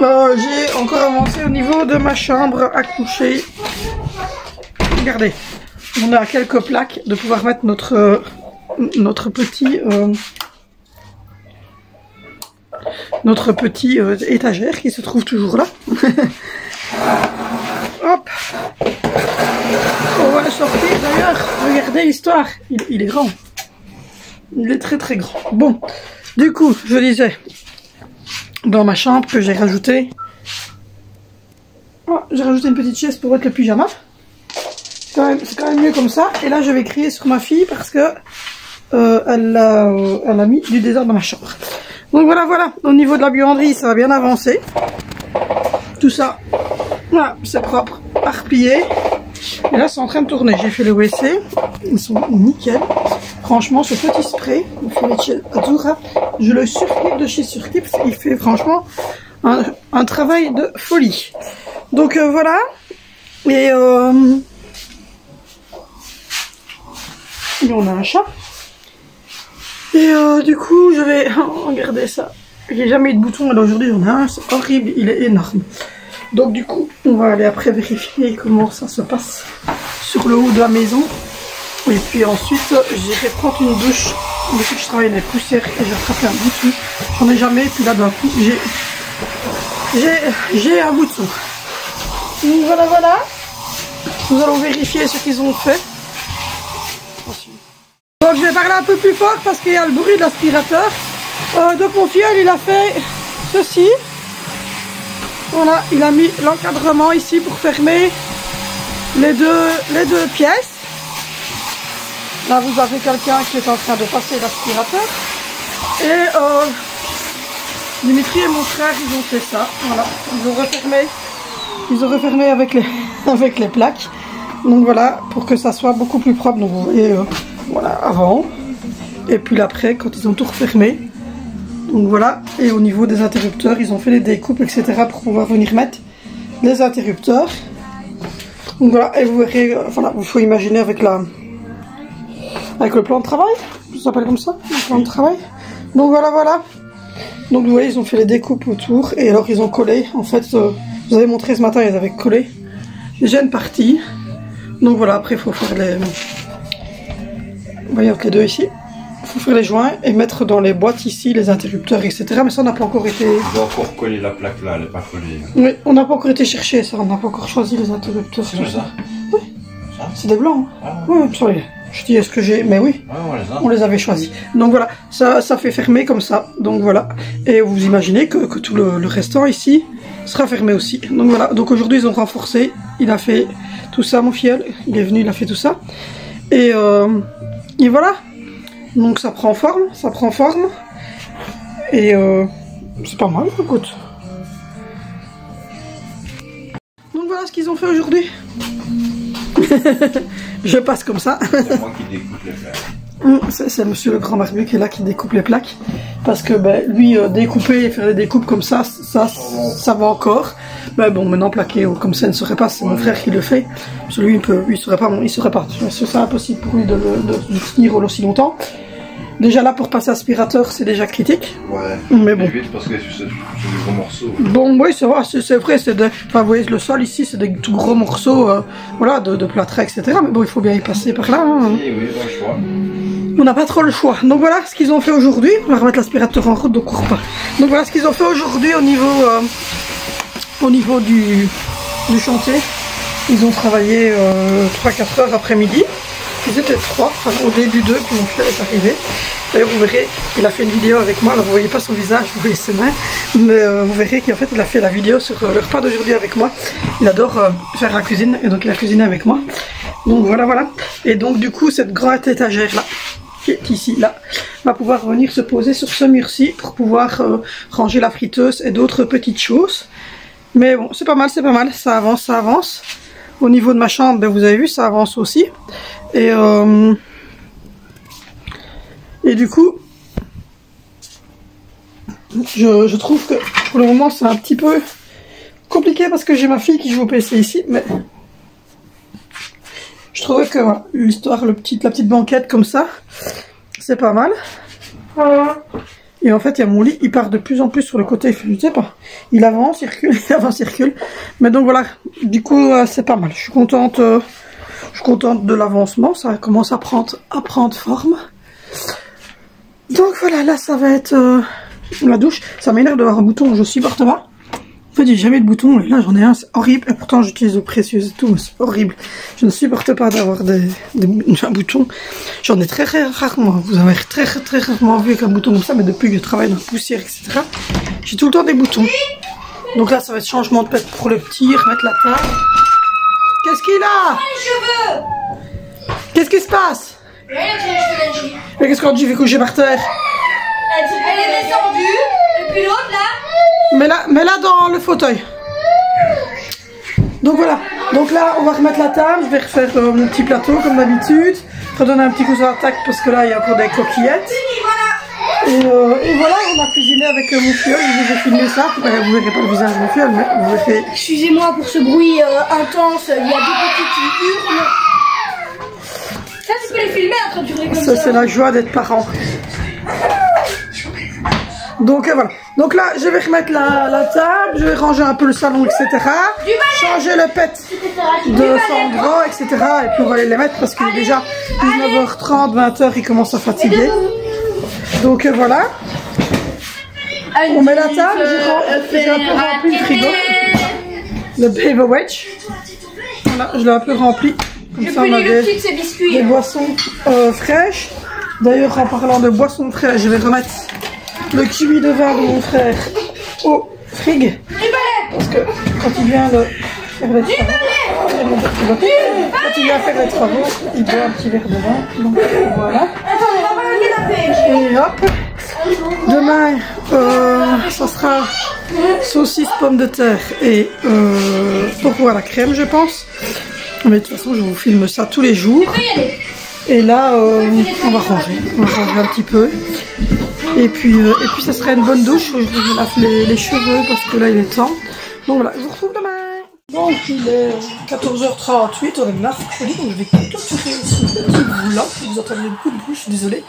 j'ai encore avancé au niveau de ma chambre à coucher. Regardez, on a quelques plaques de pouvoir mettre notre petit étagère qui se trouve toujours là. Hop, on va le sortir d'ailleurs. Regardez l'histoire, il est grand, il est très très grand. Bon, du coup, je disais dans ma chambre que j'ai rajouté une petite chaise pour mettre le pyjama. C'est quand même mieux comme ça. Et là, je vais crier sur ma fille parce que elle a mis du désordre dans ma chambre. Donc voilà, voilà. Au niveau de la buanderie, ça va bien avancer. Tout ça, voilà, c'est propre, arpillé. Et là, c'est en train de tourner. J'ai fait le WC. Ils sont nickel. Franchement, ce petit spray, Felice Azzurra, je le surkiffe de chez Surkiffe. Il fait franchement un travail de folie. Donc voilà. Et on a un chat. Et du coup, je vais regarder ça. J'ai jamais eu de bouton, alors aujourd'hui j'en ai un, c'est horrible, il est énorme. Donc du coup, on va aller après vérifier comment ça se passe sur le haut de la maison. Et puis ensuite, j'irai prendre une douche. Depuis que je travaille les poussières et j'ai attrapé un bouton. J'en ai jamais, et puis là d'un coup, j'ai un bouton. Donc voilà, voilà. Nous allons vérifier ce qu'ils ont fait. Donc je vais parler un peu plus fort parce qu'il y a le bruit de l'aspirateur. Donc mon filleul, il a fait ceci. Voilà, il a mis l'encadrement ici pour fermer les deux pièces. Là vous avez quelqu'un qui est en train de passer l'aspirateur. Et Dimitri et mon frère, ils ont fait ça. Voilà, ils ont refermé avec les plaques. Donc voilà, pour que ça soit beaucoup plus propre. Donc vous voyez, voilà, avant. Et puis l'après, quand ils ont tout refermé. Donc voilà. Et au niveau des interrupteurs, ils ont fait les découpes, etc. pour pouvoir venir mettre les interrupteurs. Donc voilà. Et vous verrez, voilà, il faut imaginer avec le plan de travail. Ça s'appelle comme ça, le plan de travail. Donc voilà, voilà. Donc vous voyez, ils ont fait les découpes autour. Et alors ils ont collé. En fait, je vous avais montré ce matin, ils avaient collé déjà une partie. Donc voilà, après il faut faire les... Vous voyez entre les deux ici. Il faut faire les joints et mettre dans les boîtes ici les interrupteurs, etc. Mais ça, on n'a pas encore été... On doit encore coller la plaque là, elle n'est pas collée. Oui, on n'a pas encore été chercher ça, on n'a pas encore choisi les interrupteurs. C'est tout ça? Oui. C'est des blancs. Hein. Ah. Oui, sorry. Je dis est-ce que j'ai... Mais oui, on les avait choisis. Donc voilà, ça fait fermer comme ça. Donc voilà. Et vous imaginez que tout le restant ici sera fermé aussi. Donc voilà. Donc aujourd'hui, ils ont renforcé. Il a fait tout ça, mon filleul. Il est venu, il a fait tout ça. Et voilà. Donc ça prend forme, et c'est pas mal, écoute. Donc voilà ce qu'ils ont fait aujourd'hui. Je passe comme ça. C'est moi qui découpe les plaques. C'est monsieur le grand barbu qui est là qui découpe les plaques. Parce que ben, lui, découper et faire des découpes comme ça va encore. Mais bon, maintenant plaquer comme ça, il ne saurait pas, c'est mon frère qui le fait. Parce que lui, il saurait pas. C'est impossible pour lui de tenir aussi longtemps. Déjà là, pour passer aspirateur, c'est déjà critique. Ouais, mais bon. Vite parce que c'est des gros morceaux. Bon, oui, c'est vrai, enfin, vous voyez, le sol ici, c'est des tout gros morceaux, voilà, de plâtre, etc. Mais bon, il faut bien y passer par là. Hein. Oui, oui, bon choix. On n'a pas trop le choix. Donc voilà ce qu'ils ont fait aujourd'hui. On va remettre l'aspirateur en route, donc cours pas. Donc voilà ce qu'ils ont fait aujourd'hui au niveau du chantier. Ils ont travaillé 3-4 heures après-midi. Ils étaient 3, enfin, au début 2, puis mon frère est arrivé. D'ailleurs, vous verrez, il a fait une vidéo avec moi. Alors, vous voyez pas son visage, vous voyez ses mains. Mais vous verrez qu'en fait, il a fait la vidéo sur le repas d'aujourd'hui avec moi. Il adore faire la cuisine, et donc il a cuisiné avec moi. Donc voilà, voilà. Et donc, du coup, cette grande étagère-là, qui est ici, là, va pouvoir venir se poser sur ce mur-ci pour pouvoir ranger la friteuse et d'autres petites choses. Mais bon, c'est pas mal, ça avance, ça avance. Au niveau de ma chambre, ben, vous avez vu, ça avance aussi. Et du coup, je trouve que pour le moment c'est un petit peu compliqué parce que j'ai ma fille qui joue au PC ici, mais je trouvais que voilà, l'histoire, la petite banquette comme ça, c'est pas mal. Et en fait, il y a mon lit, il part de plus en plus sur le côté, je sais pas, il avance, il recule, il avance, il recule. Mais donc voilà, du coup, c'est pas mal. Je suis contente de l'avancement, ça commence à prendre forme. Donc voilà, là ça va être la douche. Ça m'énerve d'avoir un bouton, je supporte pas. En fait, j'ai jamais de bouton, et là j'en ai un, c'est horrible. Et pourtant j'utilise l'eau précieuse et tout, mais c'est horrible. Je ne supporte pas d'avoir un bouton. J'en ai très rarement. Vous avez très rarement vu avec un bouton comme ça, mais depuis que je travaille dans la poussière, etc., j'ai tout le temps des boutons. Donc là, ça va être changement de pète pour le petit, remettre la table. Qu'est-ce qu'il a? Les cheveux. Qu'est-ce qui se passe? Rien, j'ai les cheveux d'Angie. Mais qu'est-ce qu'on dit, fait coucher par terre? Elle est descendue, et puis l'autre là. Mets-la dans le fauteuil. Donc voilà. Donc là, on va remettre la table. Je vais refaire mon petit plateau comme d'habitude. Redonner un petit coup sur la table parce que là, il y a encore des coquillettes. Et voilà, on a cuisiné avec mon filleul. Je vous ai filmé ça. Vous verrez pas le visage de mon filleul, mais vous verrez. Excusez-moi pour ce bruit intense. Il y a des petites qui hurlent. Ça, tu peux les filmer en train de durer comme ça. Ça, c'est la joie d'être parent. Donc voilà. Donc là, je vais remettre la table, je vais ranger un peu le salon, etc. Changer le pet de Sandro, etc. Et puis on va aller les mettre parce qu'il est déjà 19h30, 20h, il commence à fatiguer. Donc voilà. On met la table, j'ai un peu rempli le frigo. Le baby wedge. Voilà, je l'ai un peu rempli. Comme ça, on a des boissons fraîches. D'ailleurs, en parlant de boissons fraîches, je vais remettre le kiwi de vin de mon frère au frig. Parce que quand il vient de faire les travaux, il boit un petit verre de vin. Donc voilà. Et hop. Demain, ça sera saucisse, pommes de terre et pour à la crème, je pense. Mais de toute façon, je vous filme ça tous les jours. Et là, on va ranger un petit peu. Et puis ça serait une bonne douche. Je me lave les cheveux parce que là il est temps. Donc voilà, je vous retrouve demain. Donc il est 14h38, on est mercredi, donc je vais clôturer ce petit vlog. Vous entendez beaucoup de bruit, je suis désolée.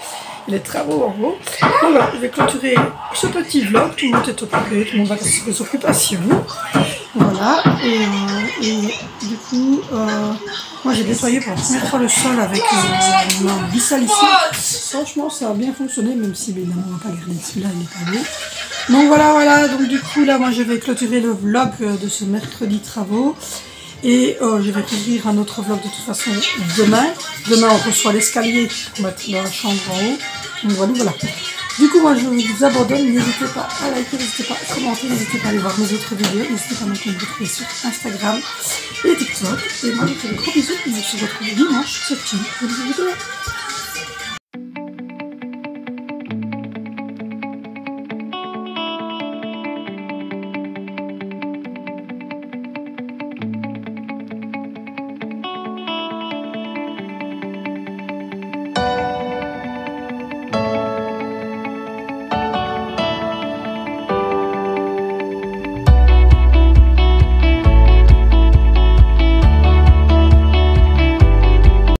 Il est travaux en haut. Donc voilà, je vais clôturer ce petit vlog. Tout le monde est occupé, tout le monde va à ses occupations. Voilà, et du coup, moi j'ai nettoyé pour la première fois le sol avec ma bissalicide. Franchement, ça a bien fonctionné, même si évidemment on va pas garder celui-là, il est pas beau. Donc voilà, donc du coup là, moi je vais clôturer le vlog de ce mercredi travaux. Et je vais couvrir un autre vlog de toute façon demain. Demain on reçoit l'escalier pour mettre dans la chambre en haut. Donc voilà. Du coup moi je vous abandonne, n'hésitez pas à liker, n'hésitez pas à commenter, n'hésitez pas à aller voir mes autres vidéos, n'hésitez pas à me retrouver sur Instagram et TikTok. Et moi je vous fais de gros bisous, et je vous retrouve dimanche sur cette chaîne.